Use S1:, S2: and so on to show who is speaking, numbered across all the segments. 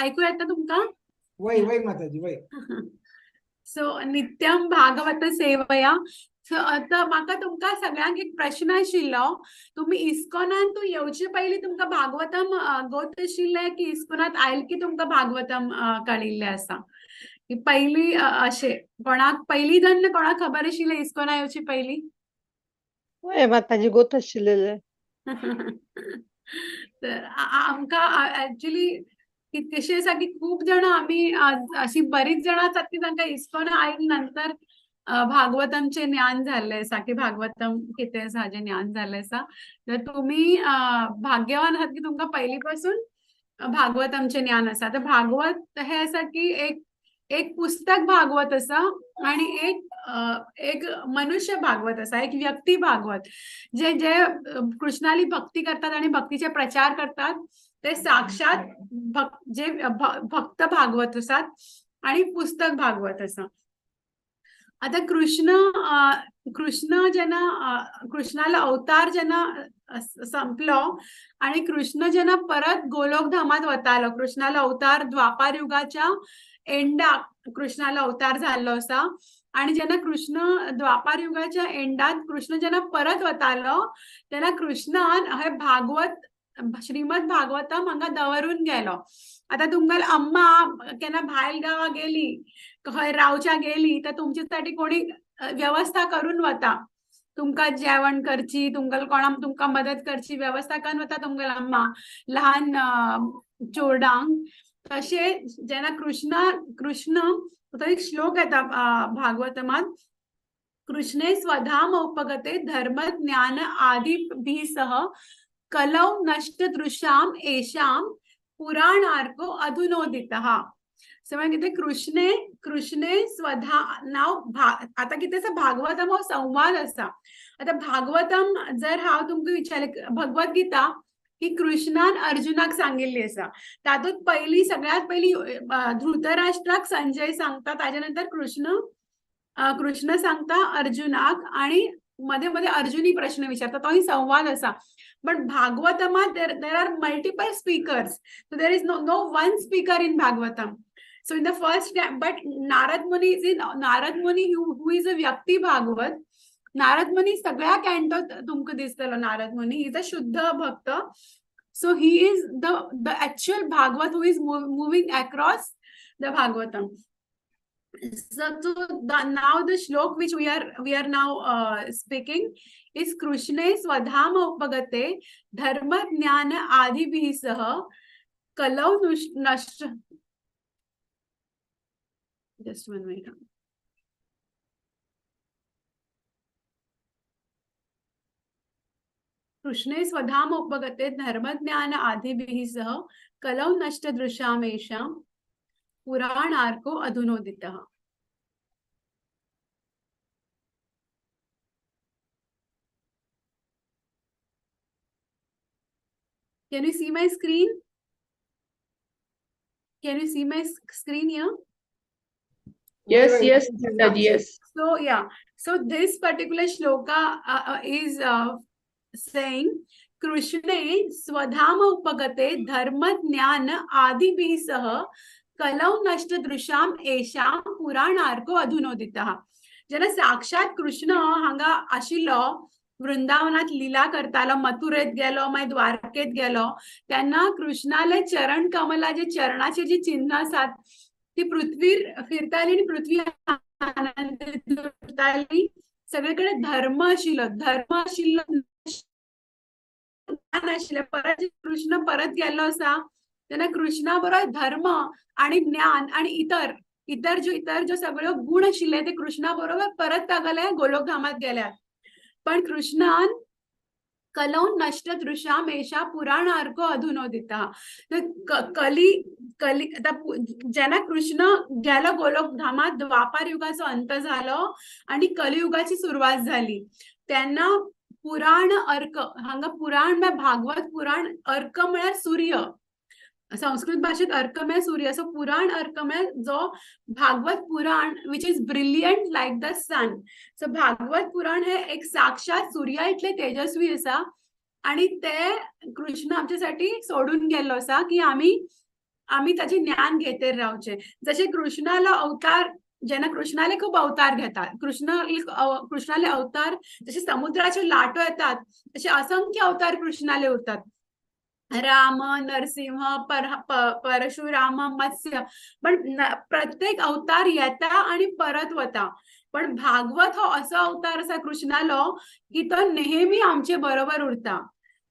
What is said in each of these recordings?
S1: ऐकू येता तुमका?
S2: वय वय माताजी वय.
S1: सो नित्यम भागवत सेवया. आता म्हाका तुमका सगळ्यांक एक प्रश्न आशिल्लो, तुम्ही इस्कॉनान तू येवचे पयली तुमका भागवतम गोत आशिल्ले की इस्कॉनात आयल की तुमका भागवतम कळिल्ले आसा? की पहिली अशे कोणाक पहिली जण कोणाक खबर आशिल्ले इस्कॉना येवची पयली?
S3: वय माताजी गोत आशिल्लेले.
S1: तर आमका ऍक्च्युली कशी आसा की खूप जण आम्ही अशी बरीच जण आसात की तांकां इस्कॉन आयक नंतर भागवतमचे ज्ञान झाले आसा की भागवतम कितें आसा हाजें ज्ञान झाले आसा. तर तुम्ही भाग्यवान आहात की तुमकां पयलीपासून भागवतमचे ज्ञान आसा. तर भागवत हे आसा की एक पुस्तक भागवत आसा आणि एक मनुष्य भागवत आसा, एक व्यक्ती भागवत जे जे कृष्णाली भक्ती करतात आणि भक्तीचे प्रचार करतात ते साक्षात भक्त भागवत असतात आणि पुस्तक भागवत आसा. आता कृष्ण जेन्ना कृष्णाला अवतार जेन्ना संपलो आणि कृष्ण जेन्ना परत गोलोकधामात वतालो, कृष्णाला अवतार द्वापार युगाच्या एंडाक कृष्णाला अवतार जाल्लो आसा आणि जेन्ना कृष्ण द्वापार युगाच्या एंडात कृष्ण जेन्ना परत वतालो तेन्ना कृष्णान हे भागवत श्रीमद भागवतम हांगा दवरून गेलो. आता तुमकां अम्मा केन्ना भायर गावा गेली खंय रावच्या गेली तर तुमच्यासाठी कोणी व्यवस्था करून वता, तुमकां जेवण करची, तुमकां मदत करची व्यवस्था करून वता तुमकां अम्मा लहान चोरडांक. तशे जेन्ना कृष्ण तो एक श्लोक येता भागवतमात, कृष्णे स्वधाम उपगते धर्म ज्ञान आदि सह कलौ नष्ट दृश्याम एशाम पुराणार्को अधुनोदितः. म्हणजे कृष्णे स्वधा नाव आता कितें भागवतम हो संवाद आसा. आता भागवतम जर हांव तुमकां विचारले भगवद्गीता ही कृष्णान अर्जुनाक सांगिल्ली आसा. तातूंत पयली सगळ्यात पयली धृतराष्ट्राक संजय सांगता, ताजे नंतर कृष्ण सांगता अर्जुनाक आणि मध्ये मध्ये अर्जुनी प्रश्न विचारता, तोही संवाद आसा. बट भागवतमात there are multiple speakers, so there is no one speaker in Bhagavatam. So in the first time, but Narad Muni who is a Vyakti Bhagavat. Narad Muni सगळ्या कॅन्टोत तुमकां दिसतलो. Narad Muni is a शुद्ध भक्त. So he is the actual Bhagavat who is moving across the Bhagavatam. So now the shlok which we are now speaking is Krishne Swadhama Upagate Dharma Jnana Adibhi Sah Kalau Nashta. Just 1 minute. कृष्णे स्वधाम उपगते धर्मज्ञान आदिभिः सह कलौ नष्ट दृश्यामेषां पुराणार्को अधुनोदितः. Can you see my screen? Can you see my screen here?
S4: Yes, yes.
S1: So yeah, so this particular shloka is saying कृष्णे स्वधाम उपगते धर्म ज्ञान आदिभिः सह कलौ नष्ट दृश्याम एषां पुराणार्को अधुनोदितः. जेन्ना साक्षात कृष्ण हांगा आशिल्लो, वृंदावनात लीला करतालो, मथुरेत गेलो, मागीर द्वारकेत गेलो, तेन्ना कृष्णाले चरण कमलाचे चरणाचे जी चिन्ह आसात ती पृथ्वीर फिरताली आणि पृथ्वी आनंदीत उरताली. सगळीकडे धर्म आशिल्लो परत कृष्ण परत गेलो आसा तेन्ना कृष्णा बरोबर धर्म आणि ज्ञान आणि इतर ज्यो सगळ्यो गुण आशिल्ले ते कृष्णा बरोबर परत तागेले गोलोकधामात गेल्यात. पण कृष्णान कलौ नष्ट दृश्याम एषा पुराणार्को अधुनोदितः. कली जेन्ना कृष्ण गेलो गोलोकधामात, द्वापार युगाचो अंत जालो आणि कलियुगाची सुरुवात झाली, तेन्ना पुराण अर्क हांगा पुराण भागवत पुराण अर्क म्हळ्यार सूर्य, संस्कृत भाषेत अर्क म्हळ्यार सूर्य. सो पुराण अर्क म्हळ्यार जो Bhagavata Purana which is brilliant like the sun. So Bhagavata Purana हे एक साक्षात सूर्या इतले तेजस्वी आसा आणि ते कृष्ण आमच्यासाठी सोडून गेल्लो आसा की आम्ही आम्ही त्याचे ज्ञान घेते राहूचे. जसे कृष्णाला अवतार, ज्यांना कृष्णाले खूप अवतार घेतात, कृष्णाले अवतार जसे समुद्राचे लाटो येतात तसे असंख्य अवतार कृष्णाले होतात. राम, नरसिंह, परशुराम, मत्स्य, पण प्रत्येक अवतार येता आणि परत वता. पण भागवत हो असा अवतार असा कृष्णालो की तो नेहमी आमचे बरोबर उरता.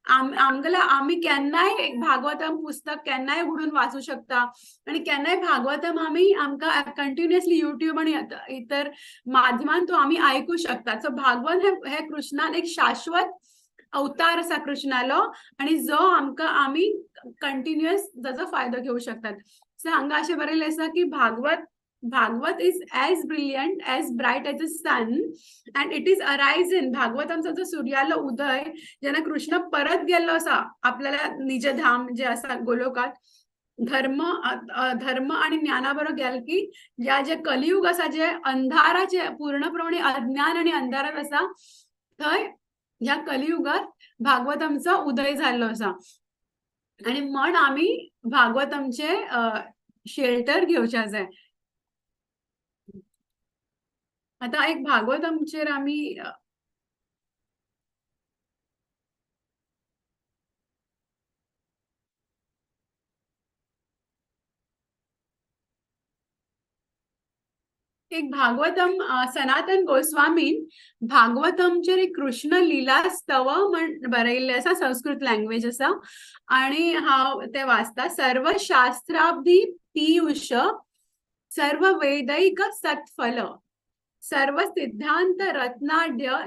S1: आम्ही केन्नाय भागवतम पुस्तक केन्नाय उघडून वाचू शकता आणि केन्नाय भागवतम आम्ही आमका कंटिन्युअसली युट्यूब आणि इतर माध्यमांत तो आम्ही ऐकू शकता. सो भागवत हे कृष्णान एक शाश्वत अवतार असा कृष्णालो आणि जो आम्ही कंटिन्युअस त्याचा फायदा घेऊ शकतात. सो हांगा अशें बरयल्लें आसा की Bhagwat is as brilliant, as bright as the sun, and it is arisen. Bhagwat आमचा जो सूर्यालो उदय जेन्ना कृष्ण परत गेल्लो आसा आपल्याला निजधाम जे आसा गोलोकात, धर्म आणि ज्ञानाबरोबर गेल की जे कलियुग आसा, जे अंधाराचे पूर्णपणे अज्ञान आणि अंधारात आसा, थंय ह्या कलियुगात भागवतमचा उदय झालो आसा आणि म्हण आम्ही भागवतमचे शेल्टर घेवचे जाय. आता एक भागवतमचेर आम्ही एक भागवतम सनातन गोस्वामीन भागवतमचेर एक कृष्ण लीला स्तव म्हण बरयल्लें आसा, संस्कृत लँग्वेज आसा आणि हांव ते वाचता. सर्व शास्त्राब्दी पीयूष, सर्व वैदिक सत्फल, सर्व सिद्धांत रत्नाढ्य,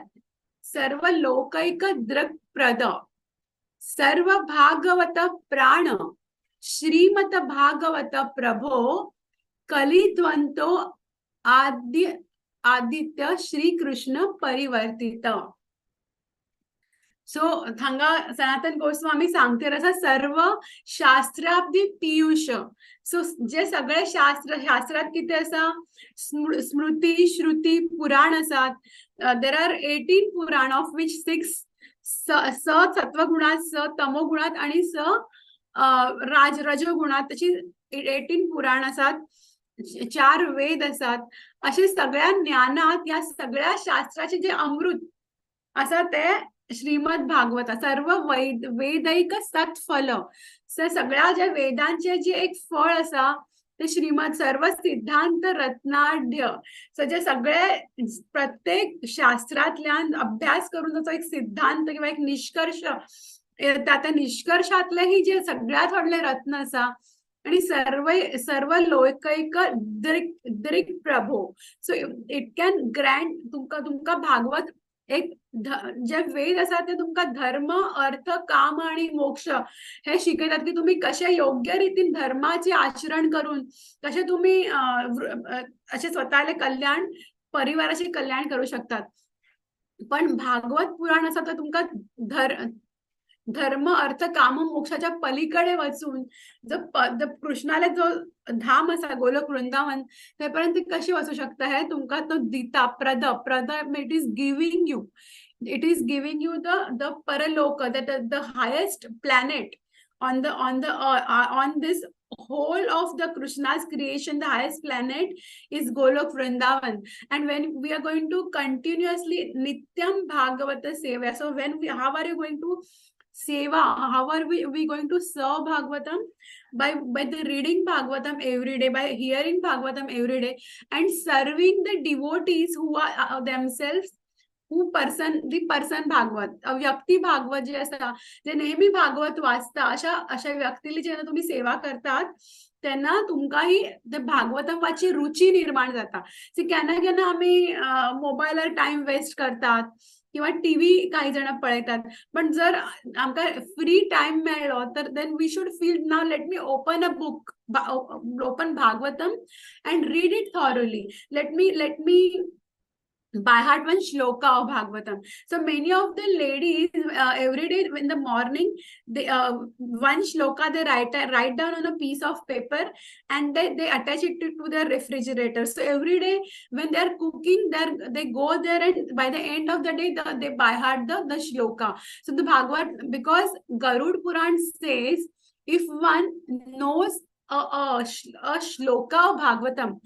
S1: सर्व लोकैक दृक्प्रद, सर्व भागवत प्राण, श्रीमत भागवत प्रभो, कलिद्वंतो आदित्य श्रीकृष्ण परिवर्तित. सो हांगा सनातन गोस्वामी सांगते आसा सर्व शास्त्राब्दी पीयूष. सो जे सगळे शास्त्रात कितें आसा, स्मृती, श्रुती, पुराण आसात. देर आर 18 पुराण, ऑफ विच 6 सत्वगुणात, तमोगुणात आणि रजोगुणात, तशी 18 पुराण आसात, 4 वेद आसात. असे सगळ्या ज्ञानात या सगळ्या शास्त्राचे जे अमृत आसा ते श्रीमद भागवत. सर्व वैदिक सत्फल, सगळ्या ज्या वेदांचे जे एक फळ आसा ते श्रीमद, सर्व सिद्धांत रत्नाढ्य. सो जे सगळे प्रत्येक शास्त्रातल्यान अभ्यास करून त्याचा एक सिद्धांत किंवा एक निष्कर्ष, त्या निष्कर्षातलेही जे सगळ्यात व्हडले रत्न आसा आणि सर्व लोकैक दृक् प्रभो. सो इट कॅन ग्रँट तुमका भागवत एक जे वेद आसा ते तुमका धर्म, अर्थ, काम आणि मोक्ष हे शिकयतात की तुम्ही कशे योग्य रीतीन धर्माचे आचरण करून कशे तुम्ही असे स्वतःले कल्याण, परिवाराचे कल्याण करू शकतात. पण भागवत पुराण आसा तर तुमका धर्म, अर्थ, काम, मोक्षाच्या पलीकडे वचून जो कृष्णाला जो धाम असा गोलोक वृंदावन तेपर्यंत कशी वचू शकता हे तुमका तो दिता. प्रद it is giving you, the परलोक, the highest planet on this whole of the Krishna's creation. The highest planet is Golok Vrindavan, and when we are going to continuously Nityam Bhagavata Seva, so how are you going to seva, how are we going to serve Bhagavatam? By the reading Bhagavatam every day, by hearing Bhagavatam every day, and serving the devotees who are themselves the person Bhagavata, व्यक्ती भागवत जे आसा, जे नेहमी भागवत वाचता, अशा व्यक्तीला जेव्हा तुम्ही सेवा करतात त्यांना तुमकाही ते भागवताची रुची निर्माण जाता. केन्ना आम्ही मोबाईलवर टाइम वेस्ट करतात किंवा टीव्ही काही जण पळयतात, पण जर आमका फ्री टाइम मेळ्ळो तर then we should feel now let me open a book, open Bhagavatam and read it thoroughly. Let me by heart one shloka of Bhagavatam. So many of the ladies every day in the morning, they one shloka they write down on a piece of paper and they attach it to their refrigerator. So every day when they are cooking, they go there and by the end of the day they by heart the shloka. So the Bhagavad, because Garud Puran says if one knows a shloka of Bhagavatam,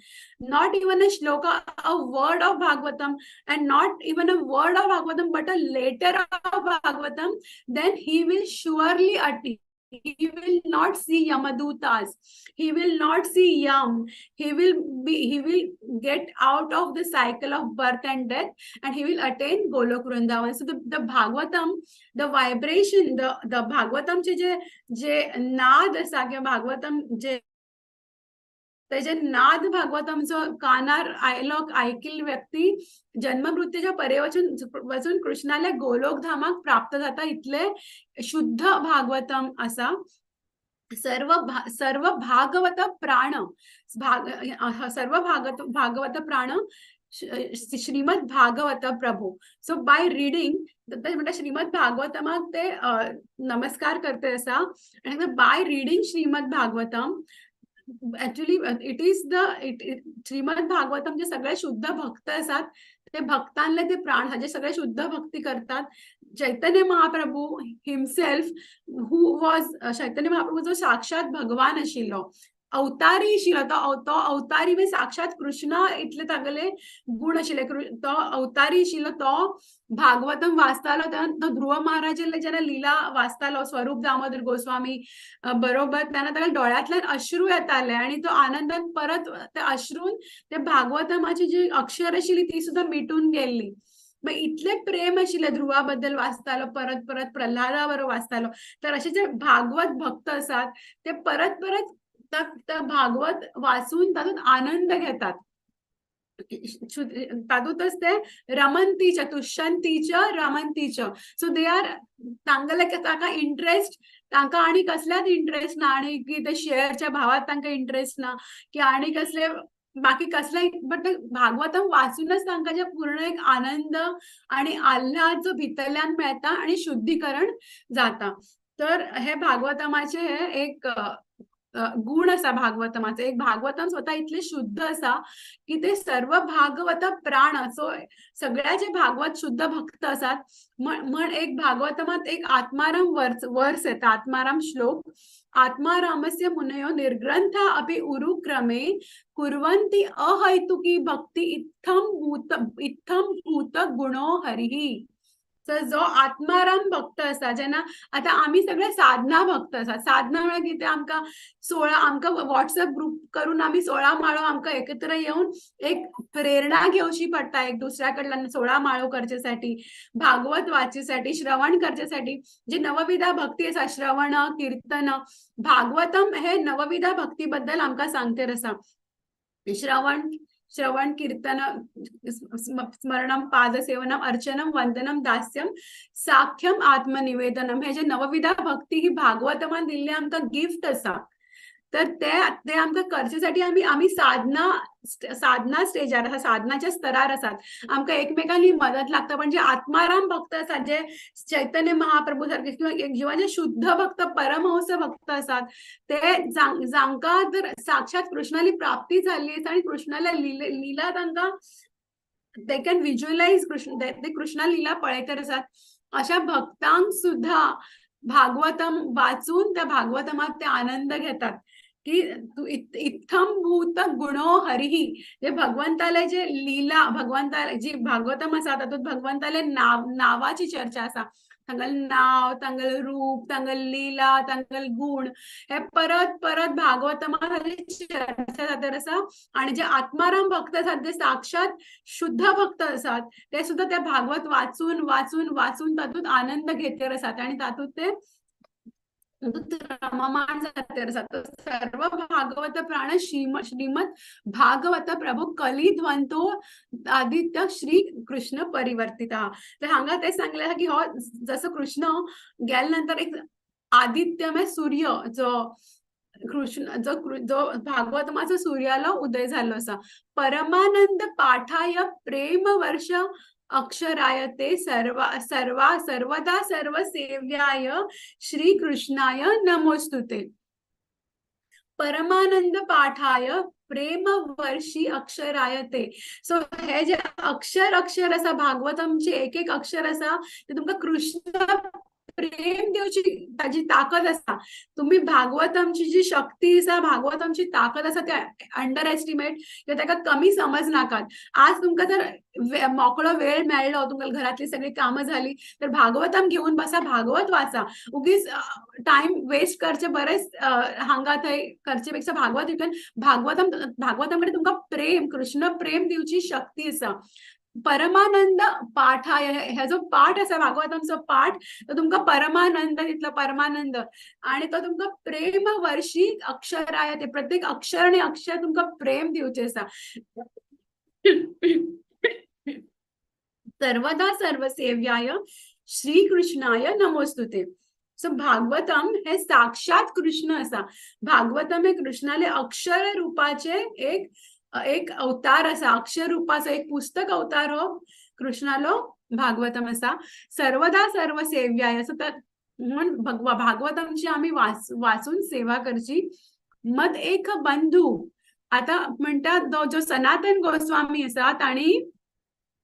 S1: not even a shloka, a word of Bhagavatam, and not even a word of Bhagavatam, but a letter of Bhagavatam, then he will surely attain. He will not see Yamadutas. He will not see Yam. He will get out of the cycle of birth and death, and he will attain Golok Vrindavan. So the Bhagavatam, the vibration, the Bhagavatam जे नाद असा किंवा भागवतम जे त्याचे नाद भागवतमचं कानार आयलो ऐकील व्यक्ती जन्ममृत्यूच्या परेवचून कृष्णाला गोलोक धामाक प्राप्त जाता इतले शुद्ध भागवतम असा. सर्व भागवत प्राण सर्व भागवत प्राण श्रीमद भागवत प्रभू. सो बाय रिडिंग म्हणटा श्रीमद भागवतमाक ते नमस्कार करते असा. आणि by reading Shrimad Bhagavatam actually it is Shrimad Bhagavatam जे सगळे शुद्ध भक्त असतात ते भक्तांना ते प्राण जे सगळे शुद्ध भक्ती करतात. Chaitanya Mahaprabhu himself who was Chaitanya Mahaprabhu जो साक्षात भगवान आशिल्लो अवतारी आशिल्लो तो अवतारी म्हणजे साक्षात कृष्ण इतले तागेले गुण आशिल्ले. तो अवतारी आशिल्लो तो भागवतम वाचतालो. तो ध्रुव महाराजांना जेन्ना लीला वाचतालो स्वरूप दामोदर गोस्वामी बरोबर तेन्ना ताका डोळ्यांतल्यान अश्रू येताले आणि तो आनंदान परत ते अश्रून ते भागवतमाची जी अक्षर आशिल्ली ती सुद्धा मिटून गेल्ली. मग इतले प्रेम आशिल्ले ध्रुवा बद्दल वाचतालो परत परत प्रल्हादा बरोबर वाचतालो. तर असे जे भागवत भक्त असतात ते परत परत भागवत वाचून तातूंत आनंद घेतात. तातूंतच ते रमंतीच तुष्यंतीच रमंतीच. सो दे आर तांगले ताका इंटरेस्ट तांकां आनी कसल्याच इंटरेस्ट ना आनी की ते शेअरच्या भावात तांकां इंटरेस्ट ना की आनी कसले बाकी कसले बट भागवतम वाचूनच तांकां जे पूर्ण एक आनंद आणि आल्हाद जो भितरल्यान मेळटा आणि शुद्धीकरण जाता. तर हे भागवतमाचे हे एक गुण असा भागवतमाचे. एक भागवतम स्वतः इतले शुद्ध असा की ते सर्व भागवत प्राण सो सगळ्या जे भागवत शुद्ध भक्त असतात म्हण एक भागवतमात एक आत्माराम वर्स येता आत्माराम श्लोक. आत्मारामस्य मुनयो निर्ग्रंथ अपि उरुक्रमे कुर्वन्ति अहैतुकी भक्ती इत्थम भूत गुणो हरिः. तर जो आत्माराम भक्त असा जेन्ना आता आम्ही सगळे साधना भक्त आसात. साधना म्हळ्यार कितें आमकां 16 आमकां व्हॉट्सअप ग्रुप करून आम्ही 16 माळो आमकां एकत्र येऊन एक प्रेरणा घेवची पडटा एक दुसऱ्या कडल्यान 16 माळो करचेसाठी भागवत वाचेसाठी श्रवण करचेसाठी. जे नवविधा भक्ती आसा श्रवण कीर्तन भागवतम हे नवविधा भक्ती बद्दल आमकां सांगते आसा. श्रवण कीर्तन स्मरणम पादसेवनम अर्चनम वंदनम दास्यम साख्यम आत्मनिवेदनम हे जे नवविधा भक्ती ही भागवतमान दिल्ले आमकां गिफ्ट असा. तर ते आमकां करचेसाठी आम्ही साधना स्टेजार आसा साधनाच्या स्तरार आसात. आमकां एकमेकांनी मदत लागता. पण जे आत्माराम भक्त आसात जे चैतन्य महाप्रभू सारखे किंवा जे शुद्ध भक्त परमहंस भक्त असतात ते जांकां तर साक्षात कृष्णाली प्राप्ती झाली आसा आणि कृष्णाला लीला तांकां दे कॅन विज्युअलाइज ते कृष्णा लीला पळयतर आसात. अशा भक्तांक सुद्धा भागवतम वाचून त्या भागवतमात ते आनंद घेतात की इत्थम भूत गुणो हरिही. जे भगवंताले जे लीला भगवंताले जी भागवतम आसा तातूंत भगवंताले नावाची चर्चा आसा. तांगल नाव तांगल रूप तांगल लीला तांगल गुण हे परत परत भागवतमात चर्चा जाता आसा. आणि जे आत्माराम भक्त आसात जे साक्षात शुद्ध भक्त आसात ते सुद्धा त्या भागवत वाचून वाचून वाचून तातूंत आनंद घेतर आसात आणि तातूंत ते रममाण जातर आसात. सर्व भागवत प्राण श्रीमद भागवत प्रभू कलिध्वंतो आदित्य श्री कृष्ण परिवर्तिता. तर हांगा ते सांगले की हो जसं कृष्ण गेल्यानंतर एक आदित्य म्हणजे सूर्य जो भागवतमाचो सूर्याला उदय झालो असा. परमानंद पाठाय प्रेम वर्ष अक्षराय ते सर्वदा सर्व सेव्याय श्री कृष्णाय नमोस्तुते. परमानंद पाठाय प्रेम वर्षी अक्षराय ते. सो हे जे अक्षर असा भागवतमचे एक एक अक्षर असा ते तुमका कृष्ण प्रेम देवची ताची ताकद आसा. तुम्ही भागवतमची जी शक्ती आसा, भागवतमची ताकद आसा ते अंडर एस्टिमेट किंवा ताका कमी समज नाकात. आज तुमकां जर मोकळो वेळ मेळ्ळो, तुमकां घरातली सगळी कामं झाली, तर भागवतम घेऊन बसा, भागवत वाचा. उगीच टाइम वेस्ट करचे बरेच हांगा थंय करचे पेक्षा भागवत हितून भागवतम कडे तुमकां प्रेम, कृष्ण प्रेम दिवची शक्ती आसा. परमानंद पाठ हा ह्या जो पाठ आसा भागवतमचो पाठ, तो तुमकां परमानंद दितलो, परमानंद. आणि तो तुमकां प्रेम वर्षी अक्षराय, ते प्रत्येक अक्षर आणि अक्षर तुमकां प्रेम दिवचे आसा. सर्वदा सर्वसेव्याय श्रीकृष्णाय नमोस्तुते. सो भागवतम हे साक्षात कृष्ण आसा. भागवतम हे कृष्णाले अक्षर रूपाचे एक अवतार आसा. अक्षर रूपाचो एक पुस्तक अवतार हो कृष्णालो भागवतम आसा. सर्वदा सर्वसेव्याय असं तर म्हणून भागवतमची आम्ही वाचून सेवा करची. मद एक बंधू, आता म्हणतात जो सनातन गोस्वामी आसा ताणी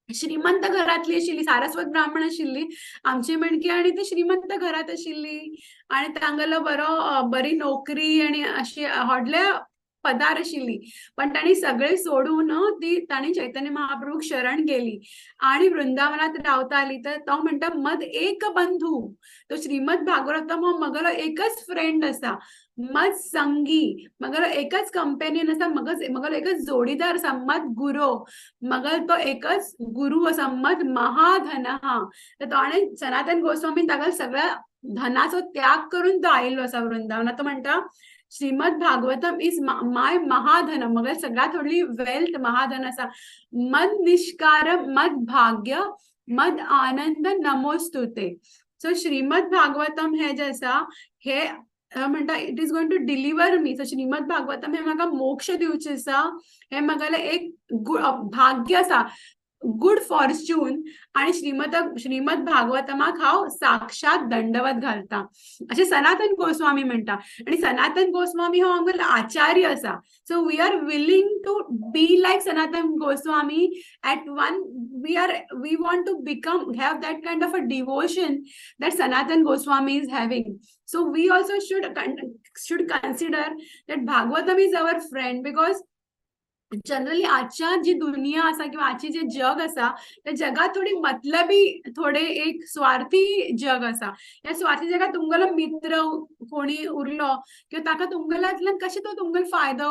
S1: श्रीमंत घरातली आशिल्ली, सारस्वत ब्राह्मण आशिल्ली आमची म्हणकी, आणि ती श्रीमंत घरात आशिल्ली आणि तांगेलो बरी नोकरी आणि अशी व्हडले पदार आशिल्ली. पण ताणी सगळे सोडून ताणी चैतन्य महाप्रभूक शरण गेली आणि वृंदावनात रावताली. तर तो म्हणटा मद एक बंधू, तो श्रीमद भागवतम हो मगलो एकच फ्रेंड आसा, मद संगी, मगलो एकच कंपेनियन आसा, मगलो एकच जोडीदार आसा, मद गुरो, मगल तो एकच गुरु आसा, मद महाधन हा. तर तो आणि सनातन गोस्वामी ताका सगळ्या धनाचो त्याग करून तो आयिल्लो आसा वृंदावनात. तो म्हणटा श्रीमद भागवतम इज माय महाधन, मगर सगळ्यात व्हडली वेल्थ महाधन आसा. मद निष्कार, मद भाग्य, मद आनंद नमोस्तुते. सो श्रीमद भागवतम हे जे आसा हे म्हणटा it is going to deliver me. So Shrimad Bhagavatam हे म्हाका मोक्ष दिवचे आसा, हे म्हाका एक भाग्य आसा, गुड फॉर्च्यून. आणि श्रीमद भागवतमाक हांव साक्षात दंडवत घालता अशें सनातन गोस्वामी म्हणटा. आणि सनातन गोस्वामी हो आमगेलो आचार्य आसा. So we are willing to be like Sanatana Goswami at one. We want to have that kind of a devotion that Sanatan Goswami is having. So we also should consider that Bhagavatam is our friend, because generally आजच्या जी दुनिया असा किंवा आजची जे जग असा त्या जगात थोडी मतलबी, थोडे एक स्वार्थी जग असा. या स्वार्थी जगात तुमगेलो मित्र कोणी उरलो किंवा ताका तुमगेल्यातल्यान कशें तो तुमगेलो फायदो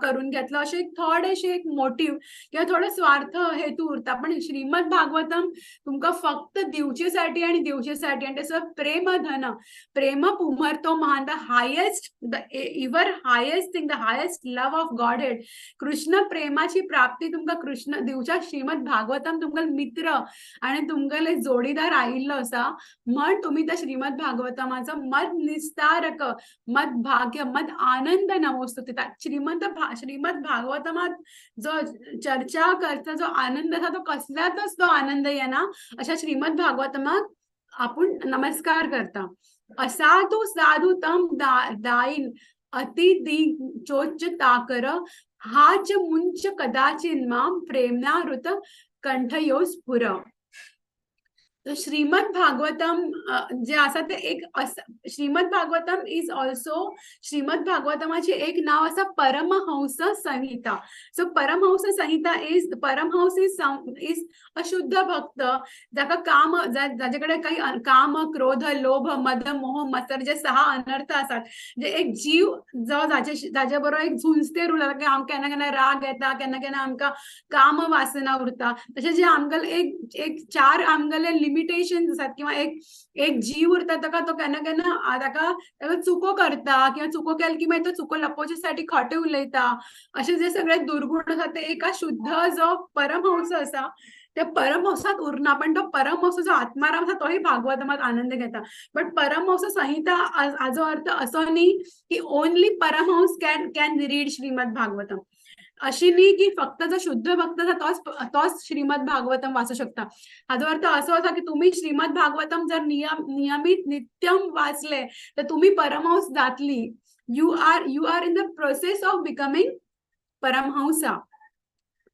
S1: करून घेतलो अशें थोडेशे एक मोटीव किंवा थोडे स्वार्थ हेतू उरता. पण श्रीमद भागवतम तुमकां फक्त दिवचेसाठी आणि दिवचेसाठी, आणि त्याचं प्रेम धन, प्रेम पुमरतो महान, the highest, the इवर highest thing, the highest love of godhead. Krishna प्रेमाची प्राप्ती तुमकां कृष्ण दिवच्या श्रीमद भागवतम तुमगेल मित्र आणि तुमगेले जोडीदार आयिल्लो आसा. म्हण तुम्ही त्या श्रीमद भागवतमाचो मद निस्तारक, मद भाग्य, मद आनंद नमोस्तुते. श्रीमद भागवतमात जो चर्चा करता जो आनंद आसा तो कसल्यातच तो आनंद येना. अशा श्रीमद भागवतमाक आपण नमस्कार करता. असाधू साधू तम दाईन अति दी चोच ताकर, हाच मुंच कदाचिन माम प्रेमनारुत कंठयो स्फुर. तो श्रीमद भागवतम जे आसा ते एक श्रीमद भागवतम इज ऑल्सो, श्रीमद भागवतमाचे एक नाव आसा परमहंस संहिता. सो परमहंस संहिता इज, परमहंस इज अ शुद्ध भक्त जाका काम, जाच्याकडे काही काम, क्रोध, लोभ, मद, मोह, मत्सर जे 6 अनर्थ आसात, जे एक जीव जो जाच्या बरोबर एक झुंजतेर उरता, की आमकां केन्ना केन्ना राग येता, केन्ना केन्ना आमकां काम वासना उरता, तशें जे आमगेले एक 4 आमगेले लिमिटेशन आसात किंवा एक जीव उरता ताका तो केन्ना केन्ना ताका चुको करता किंवा चुको केल की मागीर तो चुको लपोवचेसाठी खोटे उलयता. असे जे सगळे दुर्गुण आसात ते एका शुद्ध जो परमहंस आसा त्या परमहंसात उरना. पण तो परमहंस जो आत्माराम आसा तोही भागवतमात आनंद घेता. बट परमहंस संहिता हाजो अर्थ असो न्ही की only Paramahamsa can read Shrimad Bhagavatam. अशी न्ही की फक्त जो शुद्ध भक्त आसा तोच श्रीमद भागवतम वाचू शकता. हाजो अर्थ असो आसा की तुम्ही श्रीमद भागवतम जर नियमित नित्यम वाचले तर तुम्ही परमहंस जातली. You are in the process of becoming परमहंसा.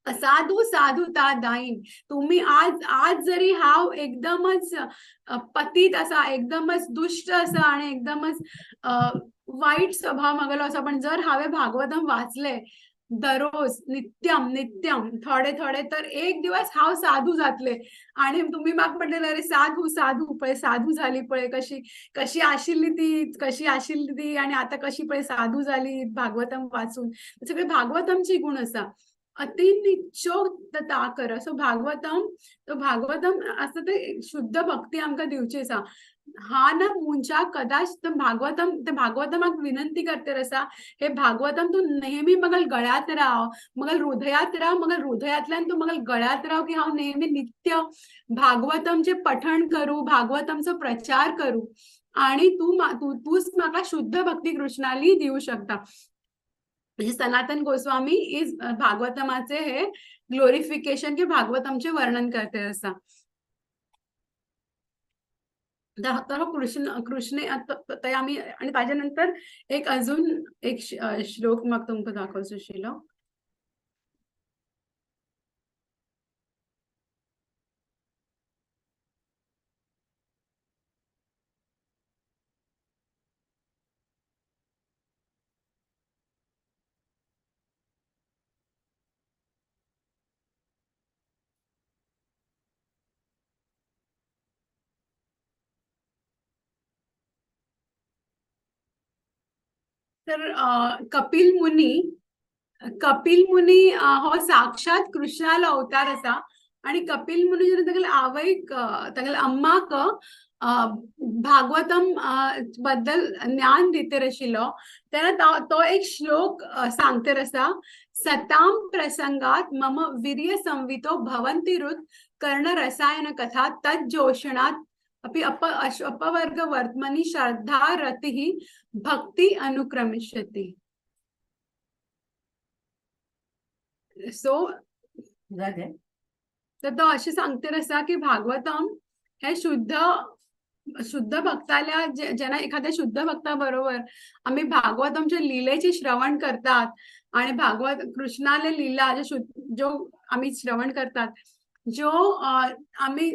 S1: असाधू साधुता दाईन. तुम्ही आज जरी हाव एकदमच पतित असा, एकदमच दुष्ट असा आणि एकदमच वाईट स्वभाव मागलो असा, पण जर हावे भागवतम वाचले दररोज नित्यम नित्यम थोडे थोडे, तर एक दिवस हाव साधू जातले. आणि तुम्ही माग म्हटलेलं अरे साधू साधू पळे साधू झाली पळे, कशी कशी आशिल्ली ती आणि आता कशी पळे साधू झाली भागवतम वाचून. सगळे भागवतमची गुण असा. अति निचोक्तता कर असो भागवतम. तो भागवतम असं ते शुद्ध भक्ती आमका दिवची असा. हा ना मुंच्या कदाच ते भागवतमाक विनंती करते रसा, हे भागवतम तू नेहमी मगल गळ्यात राव, मगल हृदयात राव, मगल हृदयातल्यान तू मगल गळ्यात राव, की हांव नेहमी नित्य भागवतमचे पठण करू, भागवतमचा प्रचार करू आणि तूच म्हाका शुद्ध भक्ती कृष्णाली देऊ शकता. म्हणजे सनातन गोस्वामी इज भागवतमाचे हे ग्लोरिफिकेशन की भागवतमचे वर्णन करते असा. तर कृष्ण आता आम्ही आणि त्याच्यानंतर एक अजून एक श्लोक मग तुमका दाखवतो शिलो. तर कपिल मुनी हो साक्षात कृष्णाला अवतार असा. आणि कपिल मुनी जर तगेल आवैक तगेल अम्माक भागवतम बद्दल ज्ञान दिते रशिलो. त्याला तो एक श्लोक सांगते रसा. सताम प्रसंगात मम वीर्य संवितो भवंती रुत कर्ण रसायन कथा तज्जोषणात अपि अपवर्ग वर्तमनी श्रद्धा रती भक्ती अनुक्रमिष्यति. सो तर तो अशी सांगते रसा की भागवतम हे शुद्ध भक्ताला ज्यांना एखाद्या शुद्ध भक्ता बरोबर आम्ही भागवतमच्या लीलेचे श्रवण करतात आणि भागवत कृष्णाले लीला जो आम्ही श्रवण करतात, जो आम्ही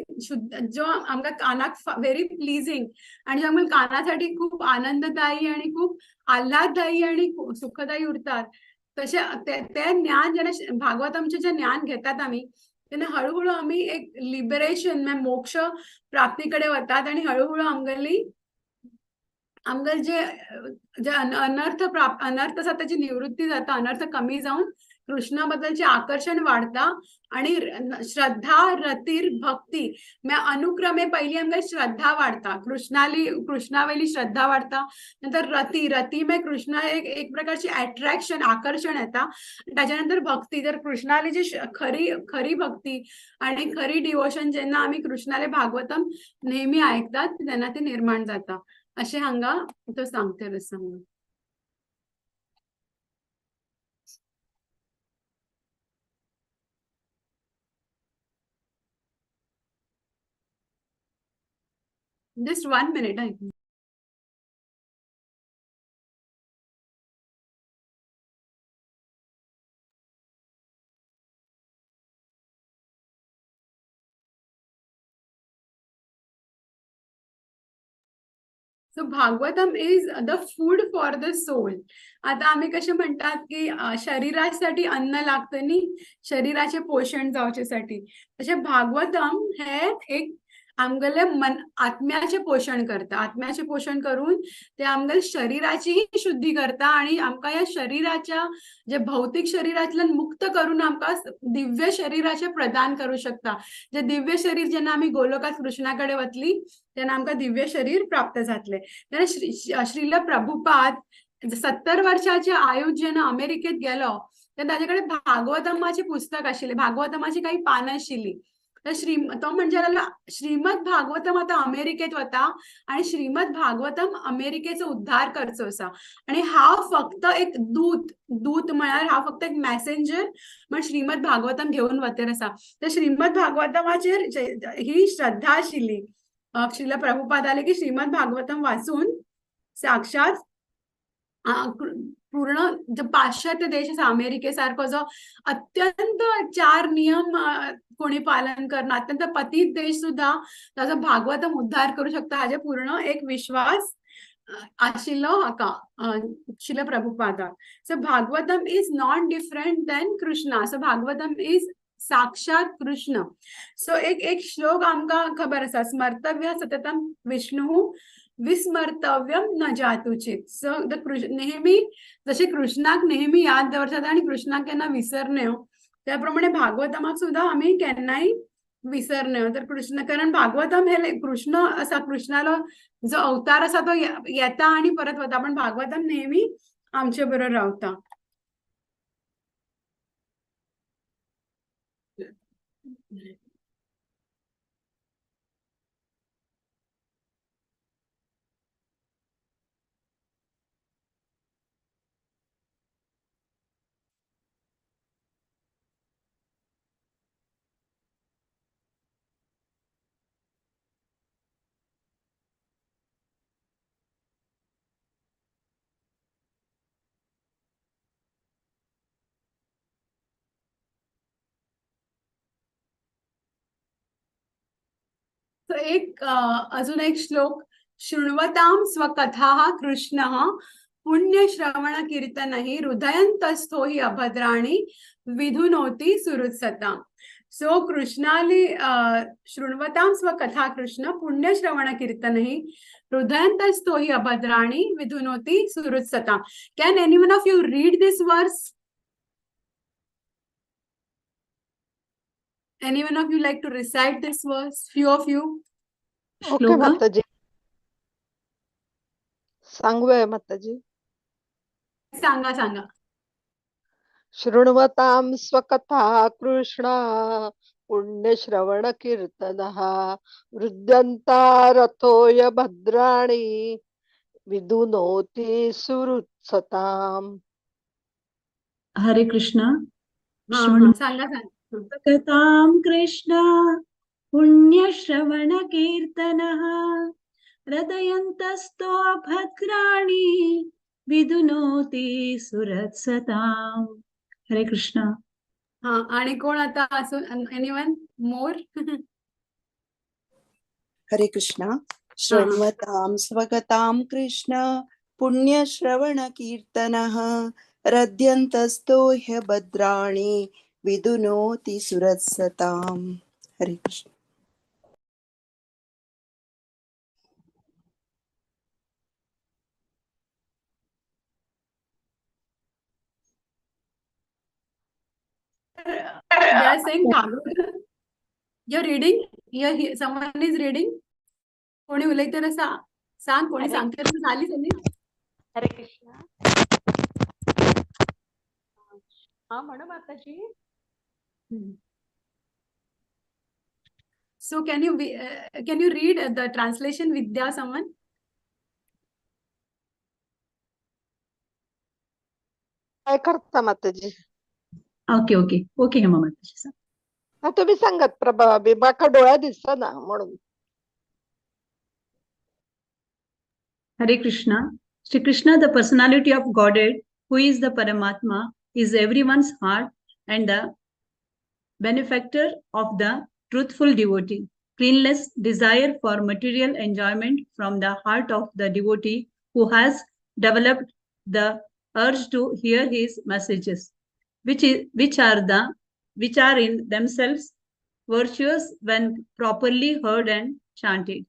S1: जो आमका कानाक व्हेरी प्लीजिंग आणि जो आम्हाला कानासाठी खूप आनंददायी आणि खूप आल्हाददायी आणि सुखदायी उरतात, तसे ते ज्ञान ज्यांना भागवतमचे जे ज्ञान घेतात आम्ही, त्यांना हळूहळू आम्ही एक लिबरेशन मोक्ष प्राप्तीकडे वतात आणि हळूहळू आमगल जे अनर्थ असतात त्याची निवृत्ती जाता, अनर्थ कमी जाऊन कृष्णाबद्दलचे आकर्षण वाढता आणि श्रद्धा रतीर भक्ती अनुक्रमे पहिली आमगे श्रद्धा वाढता, कृष्णावेली श्रद्धा वाढता. नंतर रती कृष्णा एक प्रकारची अट्रॅक्शन आकर्षण येता. त्याच्यानंतर भक्ती, तर कृष्णाला जी खरी भक्ती आणि खरी डिवोशन ज्यांना आम्ही कृष्णाला भागवतम नेहमी ऐकतात त्यांना ते निर्माण जाता. असे हांगा तो सांगते रसंग. Just 1 minute. I think. So Bhagavatam is the food for the soul. आता आम्ही कसे म्हणतात की शरीरासाठी अन्न लागतं नी, शरीराचे पोषण जावच्यासाठी, तसे भागवतम हे एक आमगले आत्म्याचे पोषण करता. आत्म्याचे पोषण करून ते आमगल शरीराचीही शुद्धी करता आणि आमका या शरीराच्या जे भौतिक शरीरातलं मुक्त करून आमका दिव्य शरीराचे प्रदान करू शकता. जे दिव्य शरीर ज्यांना आम्ही गोलोकात कृष्णाकडे वतली त्यांना आमका दिव्य शरीर प्राप्त झाले. श्रील प्रभुपाद 70 वर्षाच्या आयुष्य ज्यांना अमेरिकेत गेलो तर त्याच्याकडे भागवतमाचे पुस्तक आशिले, भागवतमाची काही पानं आशिली. तर तो म्हणजे श्रीमद भागवतम आता अमेरिकेत होता आणि श्रीमद भागवतम अमेरिकेचा उद्धार करचो असा. आणि हा फक्त एक दूत म्हळ्यार हा फक्त एक मॅसेंजर म्हण श्रीमद भागवतम घेऊन वतेर असा. तर श्रीमद भागवतमाचेर ही श्रद्धा आशिल्ली. श्रील प्रभुपाद आले की श्रीमद भागवतम वाचून साक्षात पूर्ण जो पाश्चात्य देश असा अमेरिकेसारखं जो अत्यंत 4 नियम कोणी पालन करणार अत्यंत पतित देश सुद्धा ताजो भागवतम उद्धार करू शकता हाजे पूर्ण एक विश्वास आशिल्लो हाका शिल Prabhupada. So Bhagavatam is not different than Krishna. So Bhagavatam is साक्षात कृष्ण. सो एक श्लोक आमकां खबर आसा स्मर्तव्य सततम विष्णु विस्मर्तव्यम न जातुचित. सो नेहमी जसे कृष्णाक नेहमी याद दवरतात आणि कृष्णाक केन्ना विसरणे त्याप्रमाणे भागवतमाक सुद्धा आम्ही केन्नाय विसरणे. तर कृष्ण कारण भागवतम हे कृष्ण असा कृष्णाला जो अवतार असा तो येता आणि परत वता पण भागवतम नेहमी आमचे बरोबर रावता. तो एक अजून एक श्लोक शृण्वतां स्वकथाः कृष्णः पुण्यश्रवण कीर्तनहि हृदयन्तस्थो हि अभद्राणि विधुनोति सुहृत्सताम्. सो कृष्णाली शृण्वतां स्वकथा कृष्ण पुण्यश्रवण कीर्तनहि हृदयन्तस्थो हि अभद्राणि विधुनोति सुहृत्सताम्. Can anyone of you read this verse? Anyone of you like to recite this verse? Few of you.
S3: Okay
S4: shloka
S3: माताजी. सांगूया माताजी.
S1: सांगा.
S3: शृण्वतां स्वकथा कृष्णा पुण्यश्रवण कीर्तनः हृद्यन्ता रथोय भद्राणि विदुनोति सुहृत्सताम्.
S4: हरे कृष्णा.
S1: सांगा.
S4: कथां कृष्ण पुण्यश्रवण कीर्तनः हृदयन्तस्थो भद्राणि विधुनोति सुहृत्सताम्. हरे कृष्णा.
S1: आणि कोण आता असून एनीवन मोर?
S5: हरे कृष्णा. शृण्वतां स्वगतां कृष्ण पुण्यश्रवण कीर्तनः रद्यन्तस्तो ह्यभद्राणि विदुनोति सुरत्सताम्. हरे Krishna.
S1: They are saying Bhagavad. You're reading? Someone is reading? कोणी उलयता सांग कोणी सांगते झाली सनी.
S6: हरे कृष्णा. हा म्हणू माताजी.
S1: So can you read the translation Vidya someone?
S3: काय करता माताजी?
S4: ओके हेमा माताजी.
S3: हा तुम्ही सांगत प्रभा बाका डोळा दिसता ना म्हणून.
S4: Hare Krishna. Shri Krishna, the personality of Godhead, who is the Paramatma, is everyone's heart and the benefactor of the truthful devotee. Cleanless desire for material enjoyment from the heart of the devotee who has developed the urge to hear his messages, which are in themselves virtuous when properly heard and chanted.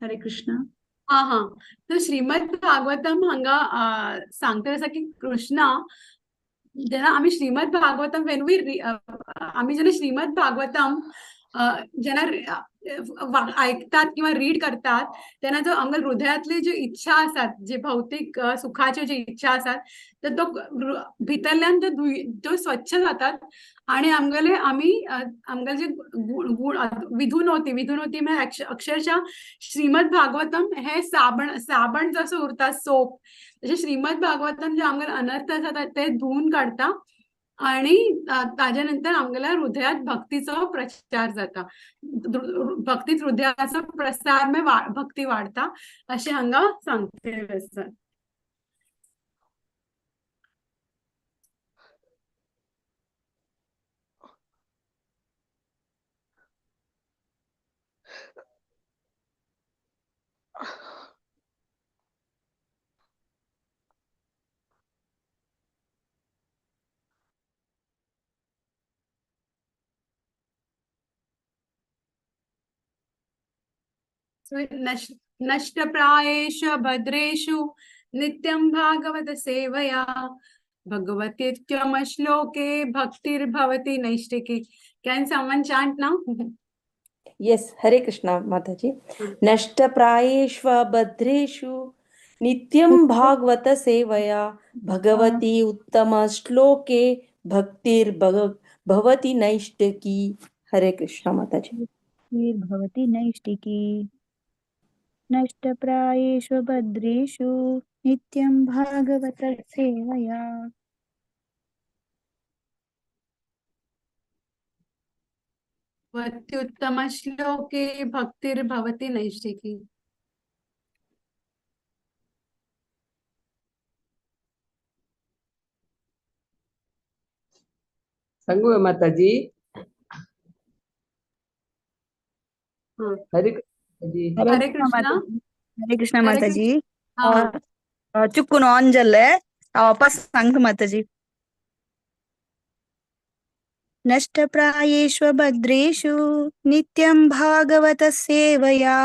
S4: हरे कृष्णा.
S1: तर श्रीमद भागवतम हांगा सांगता असा की कृष्णा जेन्ना आमी श्रीमद भागवतम आमी जेन्ना श्रीमद भागवतम जेन्ना ऐकतात किंवा रीड करतात तेन्ना जो आमच्या हृदयातली जी इच्छा असतात जे भौतिक सुखाचे जे इच्छा असतात तर तो भितरल्यान तो स्वच्छ जातात आणि आम्ही जे गुण विधुनोती म्हणजे अक्षरशः श्रीमद भागवतम हे साबण जसं उरता सोप तसे श्रीमद भागवतम जे आमगेर अनर्थ असतात ते धुवून काढता आणि ताज्यानंतर आमगेल्या हृदयात भक्तीचो प्रचार जाता. भक्तीत हृदयाचो प्रसार भक्ती वाढता अशें हांगा सांगलेलें आसा. नष्टप्रायेषु भद्रेषु नित्यं भागवत सेवया भगवतीत्यम श्लोके भक्तिर्भवति नैष्टिकी. Can someone chant now?
S7: Yes, Hare Krishna, Mataji. Nashtaprayeshva Badreshu Nityam Bhagavata Sevaya Bhagavati Uttama Shloke Bhaktir Bhavati Naishtaki. Hare Krishna, Mataji.
S8: भवति नैष्टिकी नष्टप्रायेषु भद्रेषु नित्यं भागवत सेवया
S1: उत्तम श्लोके भक्तिर्भवति नैष्टिकी.
S9: संगू माताजी. हरे कृष्ण जी.
S1: हरे कृष्णा.
S8: हरे कृष्ण
S1: हरे
S8: माताजी.
S1: हाँ.
S8: चुकून अंजले वापस सांगतो माताजी. नष्टप्रायेषु भद्रेषु नित्यं भागवत सेवया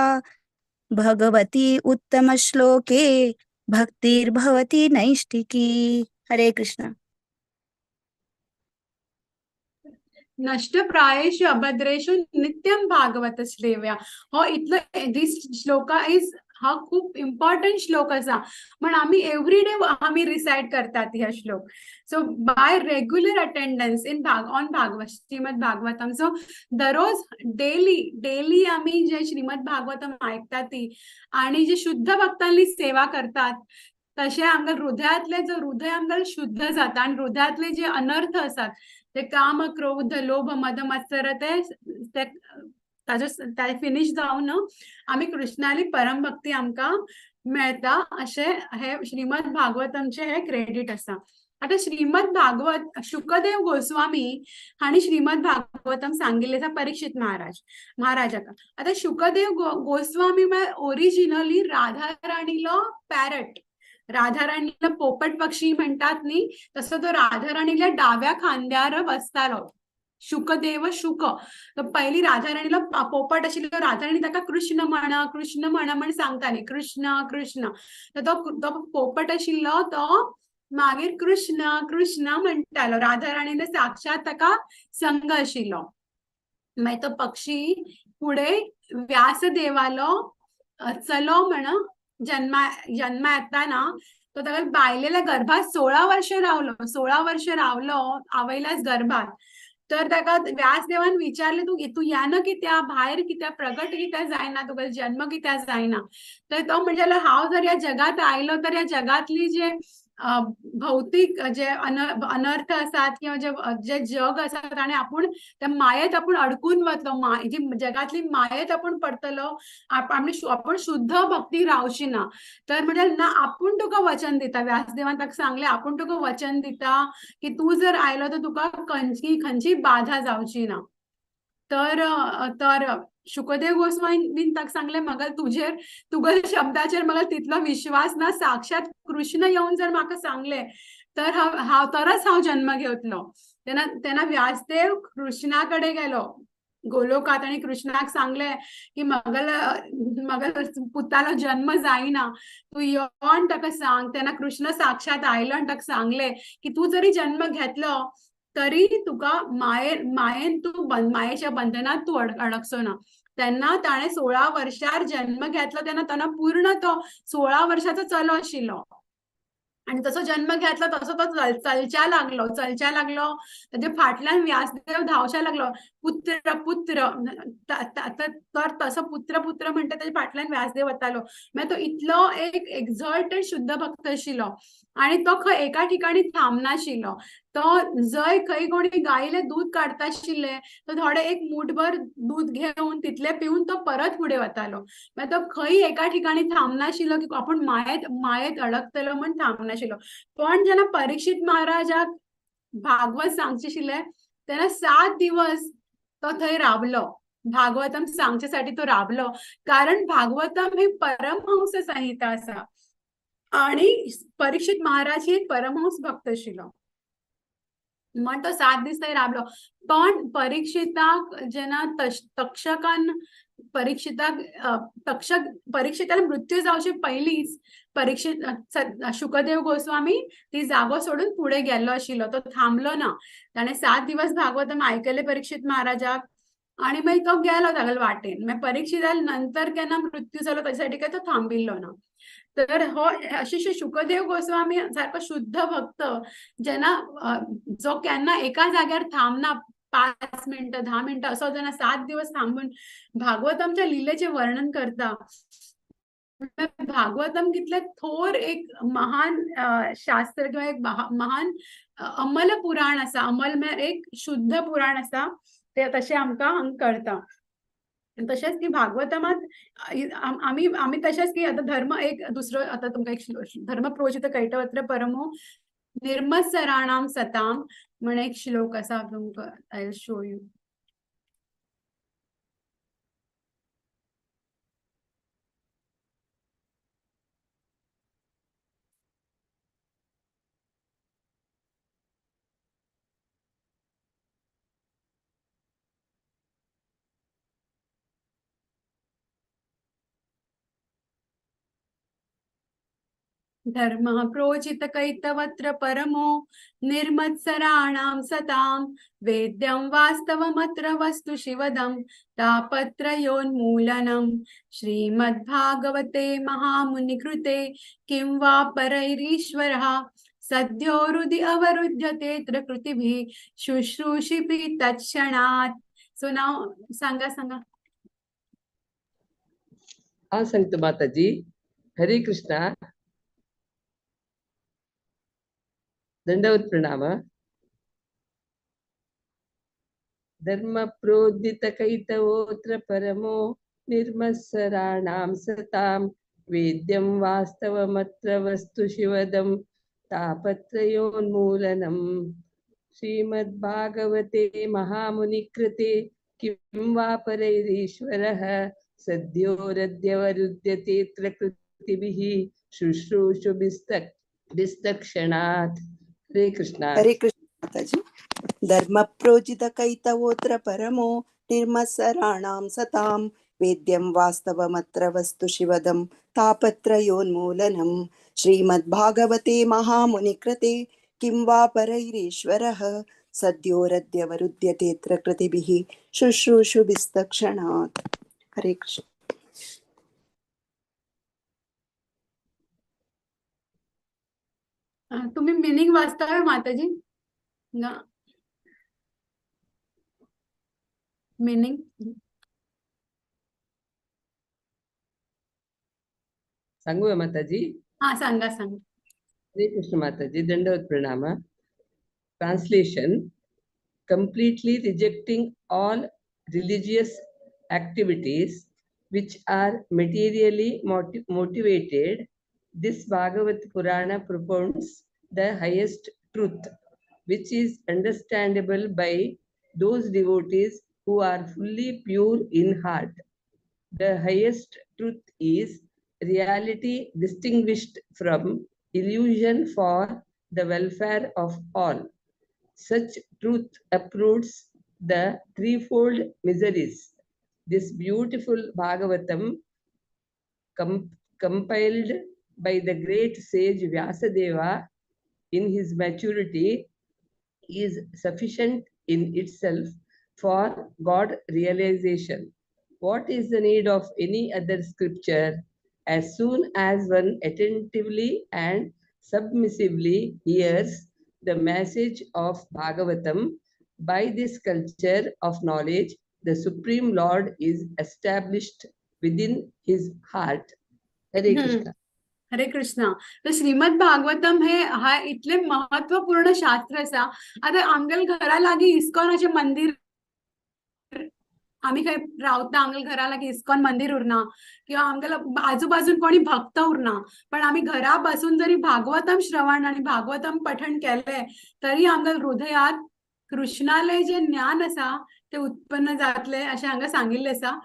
S8: भगवती उत्तम श्लोके भक्तिर्भवति नैष्टिकी. हरे कृष्ण.
S1: नष्टप्रायेषु अभद्रेषु नित्यं भागवत सेवया. हो इतलं दिस श्लोका इज हा खूप इम्पॉर्टंट श्लोक असा. पण आम्ही एव्हरीडे आम्ही रिसाइट करतात ह्या श्लोक. So by regular attendance in on Bhagavata Shrimad Bhagavatam. So दररोज डेली आम्ही जे श्रीमद भागवतम ऐकतात ती आणि जे शुद्ध भक्तांनी सेवा करतात तसे आमच्या हृदयातले जो हृदय आमचं शुद्ध जाता आणि हृदयातले जे अनर्थ असतात ते काम क्रोध लोभ मद मत्सर ते फिनिश जाऊन आम्ही कृष्णाली परमभक्ती आमका मेळता अशे हे श्रीमद भागवतमचे हे क्रेडिट असा. आता श्रीमद भागवत शुकदेव गोस्वामी हाणी श्रीमद भागवतम सांगिल्ले परीक्षित महाराजाका. आता शुकदेव गोस्वामी ओरिजिनली राधा राणीला पॅरट राधा राणीला पोपट पक्षी म्हणतात नी तसं तो राधा राणीला डाव्या खांद्यावर बसतालो शुकदेव शुक. तर पहिली राधा राणीला पोपट आशिल्लो राधा राणी ताका कृष्ण म्हणा म्हण सांगताली कृष्ण कृष्ण. तर तो पोपट आशिल्लो तो मागीर कृष्ण कृष्ण म्हणटालो. राधा राणीने साक्षात ताका संग आशिल्लो. मागीर तो पक्षी पुढे व्यासदेवालो चलो म्हण जन्मा येताना तो ताका बायलेल्या गर्भात 16 वर्ष रावलो आवयल्याच गर्भात. तर ताका व्यासदेवान विचारले तू यानं कित्या भायर कित्या प्रगट कित्या जायना तुका जन्म कित्या जायना. तर तो म्हणजे हांव जर या जगात आयलो तर या जगातली जे भौतिक जे अनर्थ असतात किंवा जे जग असतात आणि आपण त्या मायेत आपण अडकून वतलो जी जगातली मायेत आपण पडतलो आपण शुद्ध भक्ती रावची ना. तर म्हणजे ना आपण तुका वचन दिता व्यासदेवान ताका सांगले आपण तुका वचन दिता की तू जर आयलो तर तुका खंयची बाधा जावची ना. तर शुकदेव गोस्वामीन ताका सांगले म्हाका तुगेल्या शब्दाचेर म्हाका तितलो विश्वास ना. साक्षात कृष्ण येऊन जर म्हाका सांगले तर तरच हांव जन्म घेतलो. तेन्ना व्यासदेव कृष्णाकडे गेलो गोलोकात आणि कृष्णाक सांगले की म्हाका पुतालो जन्म जायना तू येवन ताका सांग. तेन्ना कृष्ण साक्षात आयलो आणि ताका सांगले की तू जरी जन्म घेतलो तरी तुका मायेन तू मायेच्या बंधनात तू अडकचो ना. तेन्ना ताणे 16 वर्षार जन्म घेतलो तेन्ना पूर्ण तो 16 वर्षाचो चलो आशिल्लो आणि तसो जन्म घेतला तसो तो चलच्या लागलो ताचे फाटल्यान व्यासदेव धांवच्या लागलो. पुत्र पुत्र तर तसं पुत्र पुत्र म्हणते त्याच्या फाटल्यान व्यासदेव वतालो मागीर तो इतलो एक एक्झॉल्टेड शुद्ध भक्त आशिल्लो आणि तो खंय एका ठिकाणी थांबनाशिल्लो. तो जय खंय कोणी गाईले दूध काडटा आशिल्ले तो थोडे एक मूठभर दूध घेऊन तितले पिऊन तो परत फुडें वतालो. मागीर तो खंय एका ठिकाणी थांबनाशिल्लो की आपण मायेत अडकतलो म्हण थांबनाशिल्लो. पण जेन्ना परीक्षित महाराजाक भागवत सांगचे आशिल्ले तेन्ना 7 दिवस तो थंय रावलो. भागवतम सांगच्यासाठी तो रावलो कारण भागवतम ही परमहंस संहिता आसा आणि परीक्षित महाराज ही एक परमहंस भक्त आशिल्लो म्हण तो 7 दीस थंय रावलो. पण परीक्षिताक जेन्ना तक्षकान परीक्षिताला मृत्यू जावचे पयलींच शुकदेव गोस्वामी ती जागो सोडून पुढे गेल्लो आशिल्लो. तो थांबलो ना. ताणें 7 दिवस भागवतम आयकले परीक्षित महाराजाक आणि मागीर तो गेलो तागेले वाटेन. मागीर परीक्षिताल नंतर केन्ना मृत्यू जालो त्याच्यासाठी काय तो थांबिल्लो ना. तर हो अशे शुकदेव गोस्वामी सारको शुद्ध भक्त जेन्ना जो केन्ना एका जाग्यार थांबना 5 मिनिटं 10 मिनिटं असो जेन्ना 7 दिवस थांबून भागवतमच्या लिलेचे वर्णन करता. भागवतम कितले थोर एक महान शास्त्र किंवा एक महान अमल पुराण आसा. अमल म्हळ्यार एक शुद्ध पुराण आसा ते तशें आमकां हांगा कळटा. तशेंच की भागवतमात आमी तशेंच की आता धर्म एक दुसरो आता तुमकां एक धर्म प्रोचित कैटवत्र परमो निर्मत्सराणाम सताम म्हण एक श्लोक आसा तुमकां आय विल शो यू. धर्मः प्रोचित कैतवत्र परमो निर्मत्सराणां सतां वेद्यं वास्तवमत्र वस्तु शिवदं तापत्रयोन्मूलनं श्रीमद्भागवते महामुनिकृते किं वा परैरीश्वरः सद्यो हृदि अवरुध्यते कृतिभिः शुश्रूषिभिः तत्क्षणात्. सो नाव सांगा.
S9: हा सांगतो माताजी. हरे कृष्णा. दंडवत प्रणाम. धर्म प्रोदित कैतवोत्र परमो निर्मत्सराणां सतां वेद्यं वास्तवमत्र वस्तु शिवदं तापत्रयोन्मूलनं श्रीमद्भागवते महामुनिकृते किं वा परैरीश्वरः सद्योरद्यवरुध्यतेऽत्र कृतिभिः शुश्रूषुभिस्तक्षणात्. हरे कृष्णा.
S5: हरे कृष्ण माताजी. धर्म प्रोजित कैतवोत्र परमो निर्मत्सराणां सतां वेद्यं वास्तवमत्र वस्तु शिवदं तापत्रयोन्मूलनं श्रीमद्भागवते महामुनिकृते किं वा परैरीश्वरः सद्योरद्यवरुध्यतेऽत्र कृतिभिः शुश्रूषुभिस्तक्षणात्. हरे कृष्ण.
S1: तुम्ही मिनिंग वाचताय माताजी ना. मीनिंग
S9: सांगू माताजी.
S1: हा सांगा.
S9: हरे कृष्ण माताजी. दंडवत प्रणाम. Translation: completely rejecting all religious activities which are materially motivated, this Bhagavad Purana propounds the highest truth, which is understandable by those devotees who are fully pure in heart. The highest truth is reality distinguished from illusion for the welfare of all. Such truth uproots the threefold miseries. This beautiful Bhagavatam, compiled by the great sage Vyasadeva in his maturity, is sufficient in itself for God realization. What is the need of any other scripture? As soon as one attentively and submissively hears the message of Bhagavatam, By this culture of knowledge, the Supreme Lord is established within his heart. Hare Krishna.
S1: हरे कृष्णा. तर श्रीमद भागवतम हे हा इतले महत्वपूर्ण शास्त्र असा. आता आमगेल घरा लागी इस्कॉन असे मंदिर आम्ही काही रावता आमगेल घरा लागी इस्कॉन मंदिर उरना किंवा आमगेल आजूबाजून कोणी भक्त उरना, पण आम्ही घरा बसून जरी भागवतम श्रवण आणि भागवतम पठण केले तरी आमगेल हृदयात कृष्णाले जे ज्ञान असा ते उत्पन्न जातले असे हांगा सांगिल्ले असा.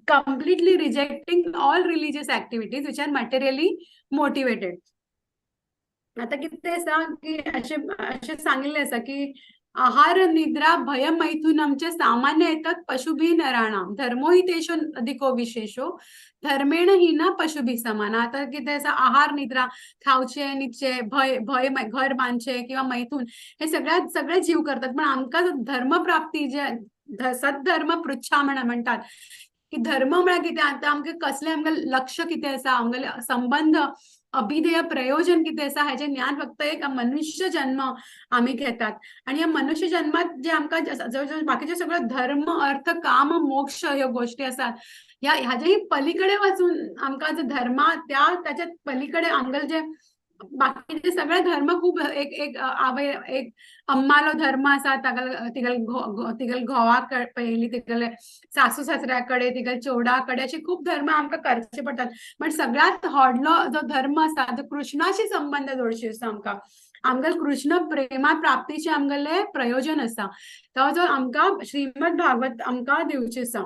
S1: completely rejecting all religious activities which are materially motivated. आता किती असा की असे सांगितले असा की आहार निद्रा भय मैथुनमचे सामान्य येतात पशुभी नराणाम धर्मो हि तेषो अधिको विशेषो धर्मेण हि ना पशुभी समान. आता किती असा आहार निद्रा खावचे न्हिदचे भय भय घर बांधचे किंवा मैथून हे सगळे जीव करतात, पण आमका धर्मप्राप्ती जे सद्धर्म पृच्छा म्हणतात की धर्म म्हळ्यार कितें. आता आमगे कसले आमगे लक्ष कितें आसा, आमगेले संबंध अभिधेय प्रयोजन कितें आसा हेचे ज्ञान फक्त एक मनुष्य जन्म आम्ही घेतात. आणि या मनुष्य जन्मात जे आमकां जवळजवळ बाकीचे सगळे धर्म अर्थ काम मोक्ष ह्यो गोष्टी असतात, ह्याच्याही पलीकडे वाचून आमकां जे धर्मा त्याच्या पलीकडे आमगेले जे बाकीचे सगळे धर्म खूप एक अम्मालो धर्म असा तिगल घोवाकडे पहिली तिगले सासू सासऱ्याकडे तिगल चोडाकडे असे खूप धर्म आमकां करचे पडतात, पण सगळ्यात व्हडलो जो धर्म असा तो कृष्णाशी संबंध जोडशी आसा. आमगेल कृष्ण प्रेमा प्राप्तीचे आमगेले प्रयोजन असा तो जो आमकां श्रीमद भागवत आमकां दिवचे आसा.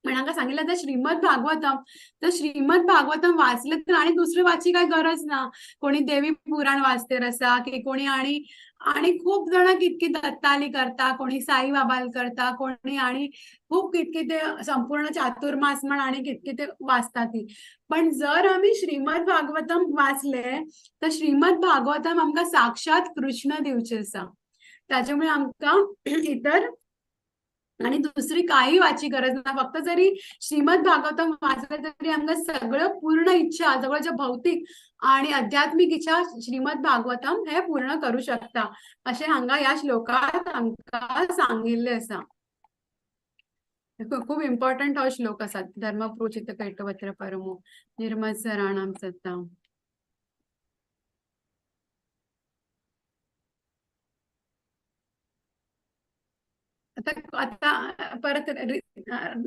S1: पण हांगा सांगितलं तर श्रीमद भागवतम वाचले तर आणि दुसरे वाची काय गरज ना. कोणी देवी पुराण वाचतेर असा की कोणी आणि खूप जण कितकी दत्ताली करता, कोणी साई बाबाल करता, कोणी आणि खूप कितकी संपूर्ण चातुर्मास म्हण आणि कितकी वाचता ती. पण जर आम्ही श्रीमद भागवतम वाचले तर श्रीमद भागवतम आमकां साक्षात कृष्ण दिवचे आसा. त्याच्यामुळे आमकां इतर आणि दुसरी काही वाची गरज ना. फक्त जरी श्रीमद भागवतम वाचले तरी आमकां सगळं पूर्ण इच्छा सगळं जे भौतिक आणि आध्यात्मिक इच्छा श्रीमद भागवतम हे पूर्ण करू शकता असे हांगा या श्लोकात आमकां सांगिल्ले आसा. खूप इम्पॉर्टंट हो श्लोक आसा. धर्म प्रोचित कैटवत्र परमो निर्मत्सराणाम सत्ताम. आता परत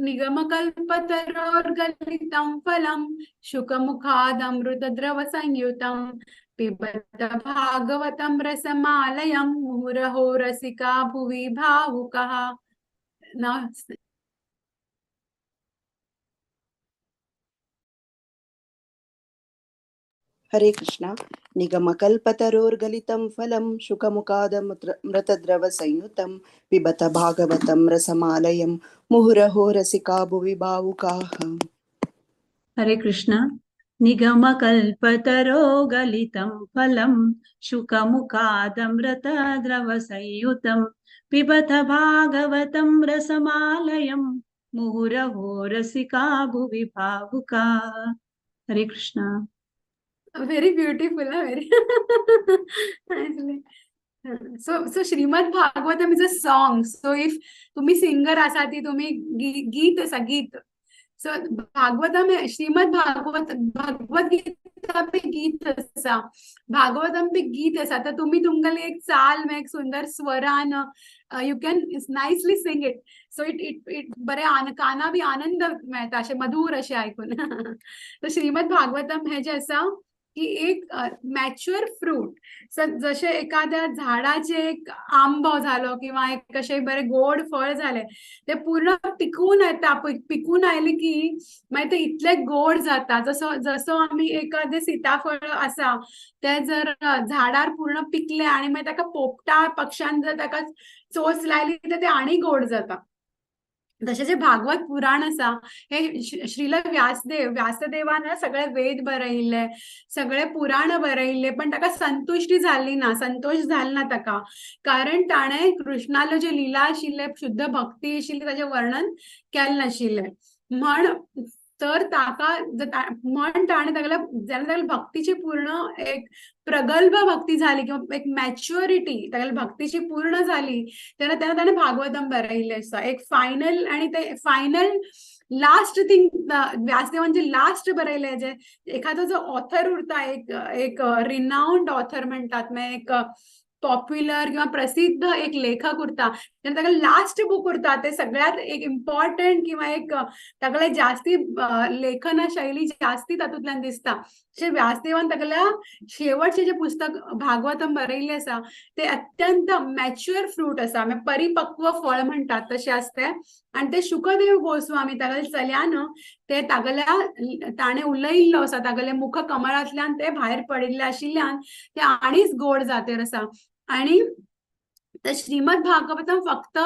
S1: निगमकल्पतरोर्गलितं फलं शुकमुखादमृतद्रव संयुतं पिबत भागवतं रसमालयं मुहुरहो रसिका भुवि भावुकः.
S5: हरे कृष्णा. निगमकल्पतरोर्गलितं फलं शुकमुखादमृतद्रवसंयुतं पिबत भागवतं रसमालयं मुहुरहो रसिका भुवि भावुकाः.
S4: हरे कृष्णा. निगमकल्पतरो गलितं फलं शुकमुखादमृतद्रवसंयुतं पिबत भागवतं रसमालयं मुहुरहो रसिका भुवि भावुकाः. हरे Krishna.
S1: Very beautiful, very nicely. So Srimad Bhagavatam is a song. So if तुम्ही सिंगर असा ती तुम्ही गीत असा गीत. So भागवतम श्रीमद भगवत गीता पे गीत असा, भागवतम पे गीत असा. तर तुम्ही तुमगेले एक चाल में एक सुंदर स्वरान you can nicely sing it. So it बरे काना बी आनंद मेळटा असे मधुर असे ऐकून. तर श्रीमद भागवतम हे जे असा की एक मॅच्युअर फ्रूट. जसे एखाद्या झाडाचे एक आंबो झालो किंवा एक कसे बरे गोड फळ झाले ते पूर्ण पिकून येता. पिकून आयले की मागीर ते इतले गोड जाता. जसो आम्ही एखादे सीताफळ असा ते जर झाडार पूर्ण पिकले आणि मागीर ताका पोपटा पक्ष्यान जर ताका चोच लायली तर ते आणि गोड जाता. तसे जे भागवत पुराण असा हे श्रील व्यासदेवान सगळे वेद बरयले, सगळे पुराण बरयले, पण ताका संतुष्टी झाली ना, संतोष झाला ना ताका. कारण ताणे कृष्णाला जे लीला आशिल्ले शुद्ध भक्ती आशिल्ली ताचे वर्णन केले नाशिल्ले. म्हण तर ताका म्हण ताणे तागेल्या जेन्ना तागेल्या भक्तीची पूर्ण एक प्रगल्भ भक्ती झाली किंवा एक मॅच्युरिटी तागेल्या भक्तीची पूर्ण झाली तेन्ना तेन्ना ताणें भागवतम बरयल्लें आसा. एक फायनल आनी ते फायनल लास्ट थिंग व्यासदेवान जे लास्ट बरयलें जे एखादो जो ऑथर उरता एक रिनाउंड ऑथर म्हणटात मागीर एक पॉप्युलर किंवा प्रसिद्ध एक लेखक उरता तेन्ना ताका लास्ट बूक उरता ते सगळ्यात एक इम्पॉर्टंट किंवा एक तागेले जास्ती लेखन शैली जास्ती तातूंतल्यान दिसता. तशें व्यासदेवान तागेल्या शेवटचें जे पुस्तक भागवतम बरयल्लें आसा ते अत्यंत मॅच्युअर फ्रूट आसा परिपक्व फळ म्हणटात तशें आसता आनी ते शुकदेव गोस्वामी तागेल्या चल्यान ते तागेल्या ताणें उलयल्लो आसा तागेले मुख कमळांतल्यान ते भायर पडिल्ले आशिल्ल्यान ते आनीच गोड जातेर आसा. आणि श्रीमद भागवतम फक्त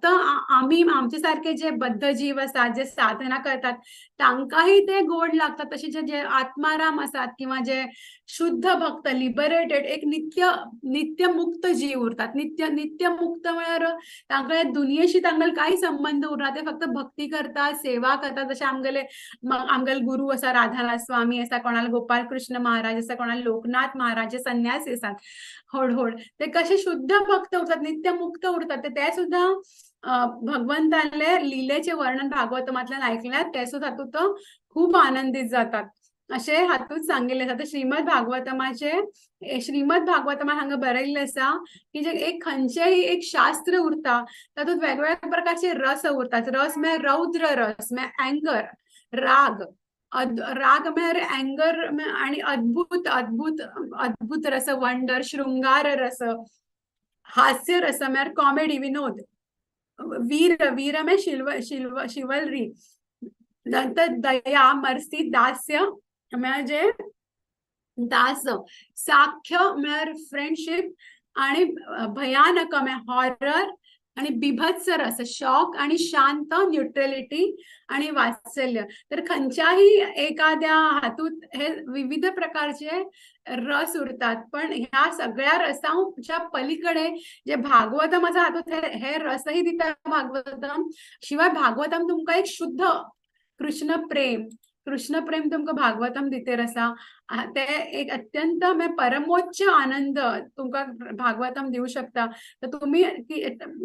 S1: आम्ही आमचे सारखे जे बद्ध जीव असतात जे साधना करतात तांकांही ते गोड लागतात तसे जे आत्माराम असतात किंवा जे शुद्ध भक्त लिबरेटेड एक नित्य मुक्त जीव उरतात. नित्य मुक्त म्हळ्यार तांकां दुनियेशी तांगेलो काही संबंध उरना ते फक्त भक्ती करतात सेवा करतात. जशे आमगेले गुरु आसा राधानाथ स्वामी आसा कोणाला गोपाल कृष्ण महाराज आसा कोणाला लोकनाथ महाराज जे संन्यासी आसात होड ते कसे शुद्ध भक्त उरतात नित्य मुक्त उरतात ते सुद्धा भगवंताले लिलेचे वर्णन भागवतमांतल्यान आयकल्यार ते सुद्धा हातूंत खूप आनंदित जातात अशें हातूंत सांगिल्लें आसा. श्रीमद भागवतमान हांगा बरयल्लें आसा की जे एक खंयचेय एक शास्त्र उरता तातूंत वेगवेगळ्या प्रकारचे रस उरतात. रस म्हळ्यार रौद्र रस म्हळ्यार एंगर राग राग म्हळ्यार एंगर आणि अद्भुत अद्भुत अद्भुत रस वंडर शृंगार रस हास्य रस म्हळ्यार कॉमेडी विनोद वीर म्हळ्यार शिवलरी नंतर दया मर्सी दास्य म्हळ्यार जे दास साख्य म्हळ्यार फ्रेंडशिप आणि भयानक म्हळ्यार हॉरर आणि बिभत्स रस शॉक आणि शांत न्यूट्रलिटी आणि वात्सल्य. तर खंयच्याही एखाद्या हातूंत हे विविध प्रकारचे रस उरतात पण ह्या सगळ्या रसांच्या पलीकडे जे भागवतम आसा हातूंत हे रसही दिता भागवतम. शिवाय भागवतम तुमकां एक शुद्ध कृष्ण प्रेम तुमकां भागवतम दितेर आसा. ते एक अत्यंत परमोच्च आनंद तुमकां भागवतम दिवं शकता. तर तुम्ही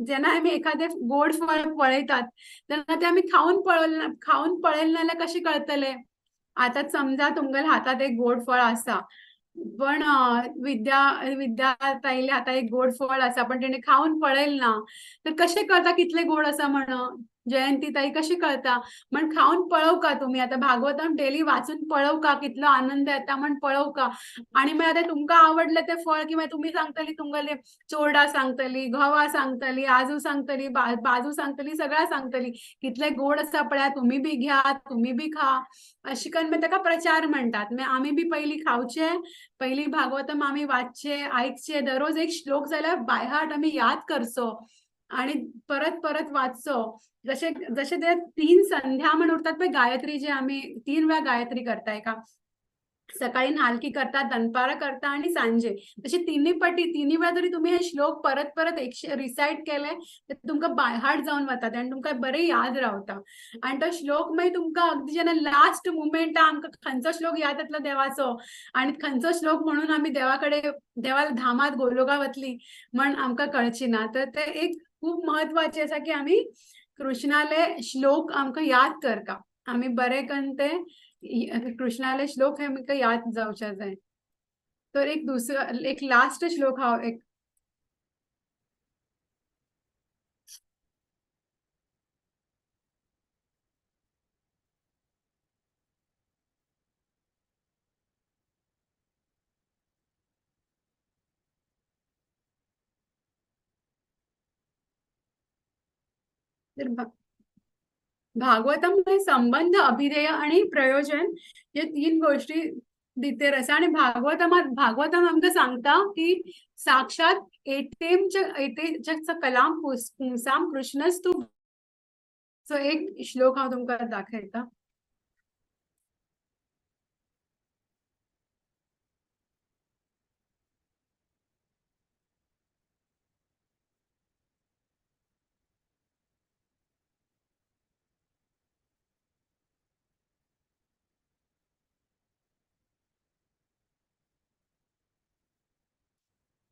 S1: जेन्ना आमी एखादे गोड फळ पळयतात तेन्ना ते आमी खाऊन पळयलें नाल्यार कशें कळटलें. आतां समजा तुमगेल्या हातात एक गोड फळ आसा पण विद्या ताईले हातात एक गोड फळ आसा पण तेणे खाऊन पळयलें ना तर कशें कळटा कितलें गोड आसा म्हणून. जयंती ताई कशी कळटा म्हण खाऊन पळोव का तुम्ही आता भागवतम डेली वाचून पळोव का कितलो आनंद येता म्हण पळोव का. आणि मागीर आतां तुमकां आवडलें तें फळ किंवा तुम्ही सांगतली तुमगेले चोरडा सांगतली घोवा सांगतली आजू सांगतली बाजू सांगतली सगळ्या सांगतली कितले गोड आसा पळया तुम्ही बी घ्या तुम्ही बी खा अशी करून ताका प्रचार म्हणटात. आमी बी पयलीं खावचे पयलीं भागवतम आमी वाचचे आयकचे दररोज एक श्लोक जाल्यार बाय हार्ट आमी याद करचो आणि परत परत वाचचो. जसे जसे ते 3 संध्या म्हणून उरतात पळय गायत्री जे आमी 3 वेळा गायत्री करता एका सकाळी नालकी करता दनपारा करता आणि सांजे तसे तिन्ही वेळा जरी तुम्ही हे श्लोक परत परत रिसाइट केले तर तुमकां बाय हार्ट जावन वता आणि तुमकां बरें याद रावता. आणि तो श्लोक मागीर तुमकां अगदी जेन्ना लास्ट मुमेंट आमकां खंयचो श्लोक याद येतलो देवाचो आणि खंयचो श्लोक म्हणून आमी देवाला धामात गोलोका वतली म्हण आमकां कळची ना. तर ते एक खूप महत्वाचे आसा की आमी कृष्णाले श्लोक आमकां याद करता आमी बरें करून ते कृष्णाले श्लोक हे आमकां याद जावचे जाय. तर एक लास्ट श्लोक हांव एक भागवतम हे संबंध अभिधेय आणि प्रयोजन हे 3 गोष्टी भितर आसा. आणि भागवतम आमकां सांगता की साक्षात एतेच्या कलाम पुंसाम कृष्णस्तु. सो एक श्लोक हांव तुमकां दाखयता.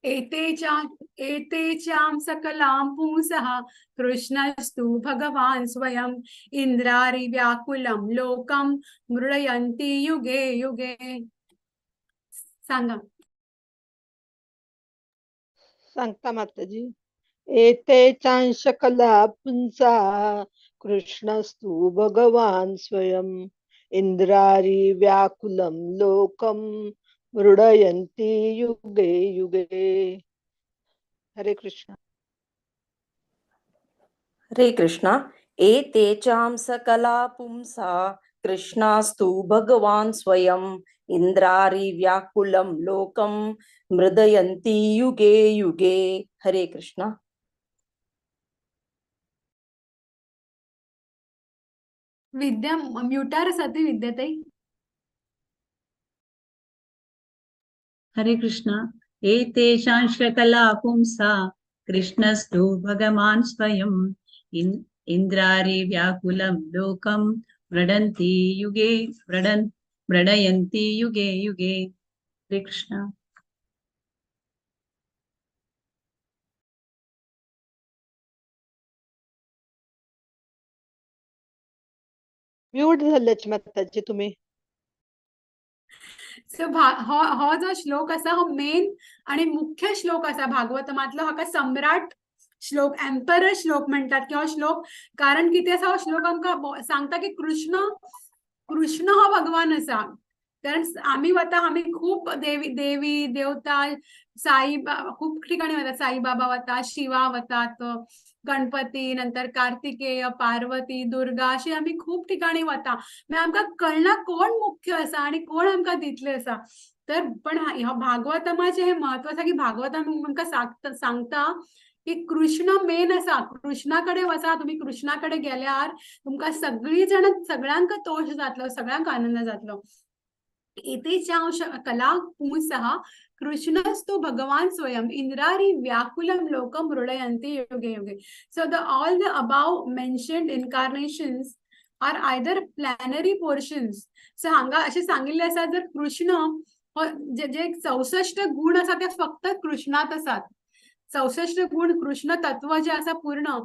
S1: एतेचां सकलां पुंसः कृष्णस्तु भगवान् स्वयं इंद्रारि व्याकुलं लोकं मृडयन्ति युगे युगे. सांगा.
S3: सांगता माताजी. एते चांशकला पुंसा कृष्णस्तु भगवान स्वयं इंद्रारी व्याकुलं लोकम मृडयन्ति युगे युगे. हरे कृष्ण.
S7: हरे कृष्णा. एतेषां सकला पुंसा कृष्णास्तु भगवान् स्वयं इंद्रारि व्याकुलं लोकं मृदयन्ति युगे युगे. हरे कृष्णा.
S1: विद्या म्यूटार सती विद्याताई.
S4: हरे कृष्ण. एतेषां शकला पुंसा कृष्णस्तु भगवान् स्वयं इंद्रारि व्याकुलं लोकं मृडन्ति युगे मृडयन्ति युगे युगे. हरे कृष्ण.
S3: म्यूट झालेच माताजी तुम्ही.
S1: सो हो जो श्लोक असा हो मेन आणि मुख्य श्लोक असा भागवतमातलो हाका सम्राट श्लोक एम्परर श्लोक म्हणतात किंवा श्लोक. कारण किती असा हो श्लोक आमकां सांगता की कृष्ण हो भगवान असा. कारण आम्ही खूप देवी देवता खूप ठिकाणी वतात. साईबाबा वतात, शिवा वतात, गणपती, नंतर कार्तिकेय, पार्वती, दुर्गा अशी आम्ही खूप ठिकाणी वता. आमकां कळना कोण मुख्य असा आणि कोण आमकां दितले असा. तर पण भागवतमाचे हे महत्व असा की भागवतम आमकां सांगता की कृष्ण मेन असा. कृष्णाकडे वचा. तुम्ही कृष्णाकडे गेल्यार तुमकां सगळी जण सगळ्यांक तोष जातलो, सगळ्यांक आनंद जातलो. एतेषां कला पुंसः कृष्णस्तु भगवान स्वयं इंद्रारि व्याकुलं लोकं मृडयन्ति युगे युगे. So all the above mentioned incarnations are either planetary portions. So हांगा असे सांगिल्ले आसा जर कृष्ण जे 64 गुण आसा ते फक्त कृष्णात आसात. 64 गुण कृष्ण तत्व जे असा पूर्ण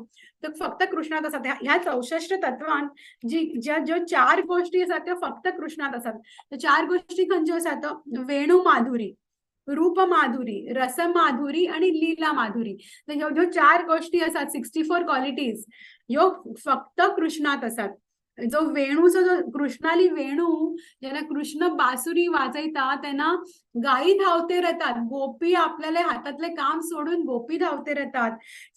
S1: तर फक्त कृष्णात असतात. ह्या 64 तत्वान ज्यो 4 गोष्टी असतात त्या फक्त कृष्णात असतात. त्या 4 गोष्टी खंयच्यो असतात? वेणू माधुरी, रूप माधुरी, रस माधुरी आणि लीला माधुरी. तर ह्यो 4 गोष्टी असतात. 64 क्वालिटीज ह्यो फक्त कृष्णात असतात. जो वेणूचो जो कृष्णाली वेणू जेन्ना कृष्ण बासुरी वाजयता तेन्ना गायी धावते राहतात. गोपी आपल्याला हातातले काम सोडून गोपी धावते राहतात.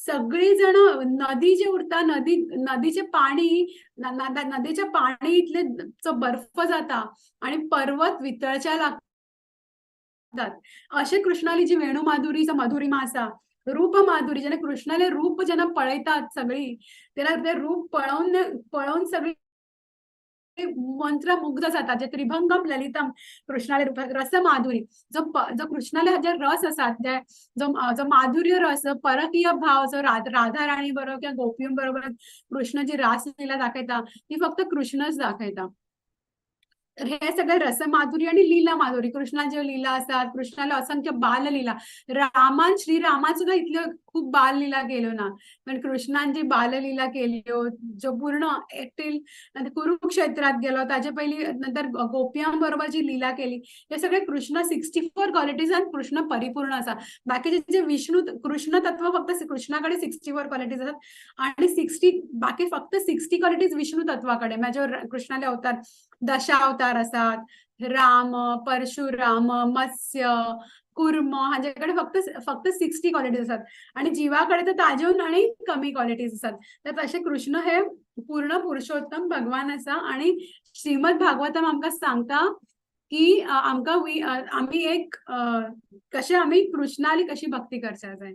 S1: सगळी जण नदी जे उरता नदीचे पाणी नदीच्या पाणी इतले बर्फ जाता आणि पर्वत वितळच्या लागतात. असे कृष्णाली जी वेणू माधुरीचा मधुरिमा असा. रूप माधुरी जेन्ना कृष्णाले रूप जेन्ना पळयतात सगळी तेन्ना ते रूप पळोवन सगळी मंत्रमुग्ध जातात. जे त्रिभंगम ललितम कृष्णाले रूप. रस माधुरी जो कृष्णाले जे रस असतात जो माधुर्य रस परकीय भाव जो राधा राणी बरोबर किंवा गोपीं बरोबर कृष्ण जी रासलीला दाखयता ती फक्त कृष्णच दाखयता. हे सगळे रसमाधुरी आणि लीला माधुरी. कृष्णाची लीला असतात. कृष्णाला असंख्य बाललीला. श्रीरामान सुद्धा इतल्यो खूप बाललीला केल्यो ना. पण कृष्णांची बाललीला केल्यो जो पूर्ण एकटील कुरुक्षेत्रात गेलो ताचे पयली नंतर गोपियां बरोबर जी लीला केली हे सगळे कृष्ण 64 क्वालिटीज आणि कृष्ण परिपूर्ण असा. बाकीचे जे विष्णू कृष्ण तत्व फक्त कृष्णाकडे 64 क्वालिटीज असतात आणि बाकी फक्त 60 क्वालिटीज विष्णू तत्वाकडे. म्हणजे कृष्णाले अवतार 10 अवतार असतात. राम, परशुराम, मत्स्य, कुर्म हांच्याकडे फक्त 60 क्वालिटीज असतात आणि जीवाकडे तर ताजेहून आणि कमी क्वालिटीज असतात. तर तसे कृष्ण हे पूर्ण पुरुषोत्तम भगवान असा आणि श्रीमद भागवतम आमकां सांगता की आम्ही एक कशे आम्ही कृष्णाली कशी भक्ती करच्या जाय.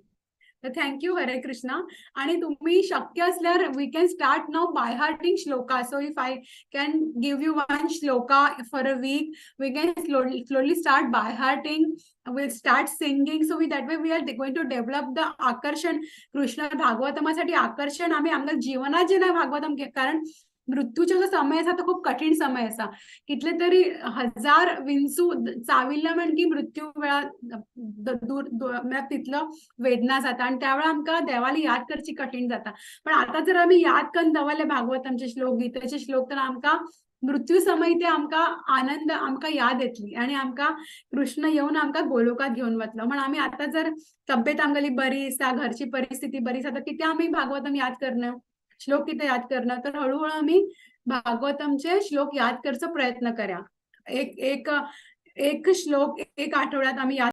S1: तर थँक्यू. हरे कृष्णा. आणि तुम्ही शक्य असल्यावर we can start now by hearting shloka. So if I can give you one shloka for a week we can slowly start by hearting. We'll start singing. So that way we are going to develop the आकर्षण. कृष्ण भागवतमासाठी आकर्षण आम्ही आमच्या जीवनात जे नाही भागवतम कारण मृत्यूचा जो समय असा तो खूप कठीण समय असा. कितले तरी हजार विंचू चाविल्ले म्हण की मृत्यू वेळा दूर म्हळ्यार तितलो वेदना जाता आनी त्या वेळा आमकां देवाली याद करची कठीण जाता. पण आता जर आमी याद करून दवरले भागवतांचे श्लोक गीतेचे श्लोक तर आमकां मृत्यू समय ते आमकां आनंद आमकां याद येतली आनी आमकां कृष्ण येवन आमकां गोलोकात घेवन वतलो. म्हण आमी आतां जर तब्येत आमगेली बरी आसा, घरची परिस्थिती बरी आसा, तर कित्याक आमी भागवतम याद करना, श्लोक कितें याद करना. तर हळूहळू आमी भागवतमचे श्लोक याद करचो प्रयत्न करा. एक एक एक श्लोक एक आठवड्यात आमी याद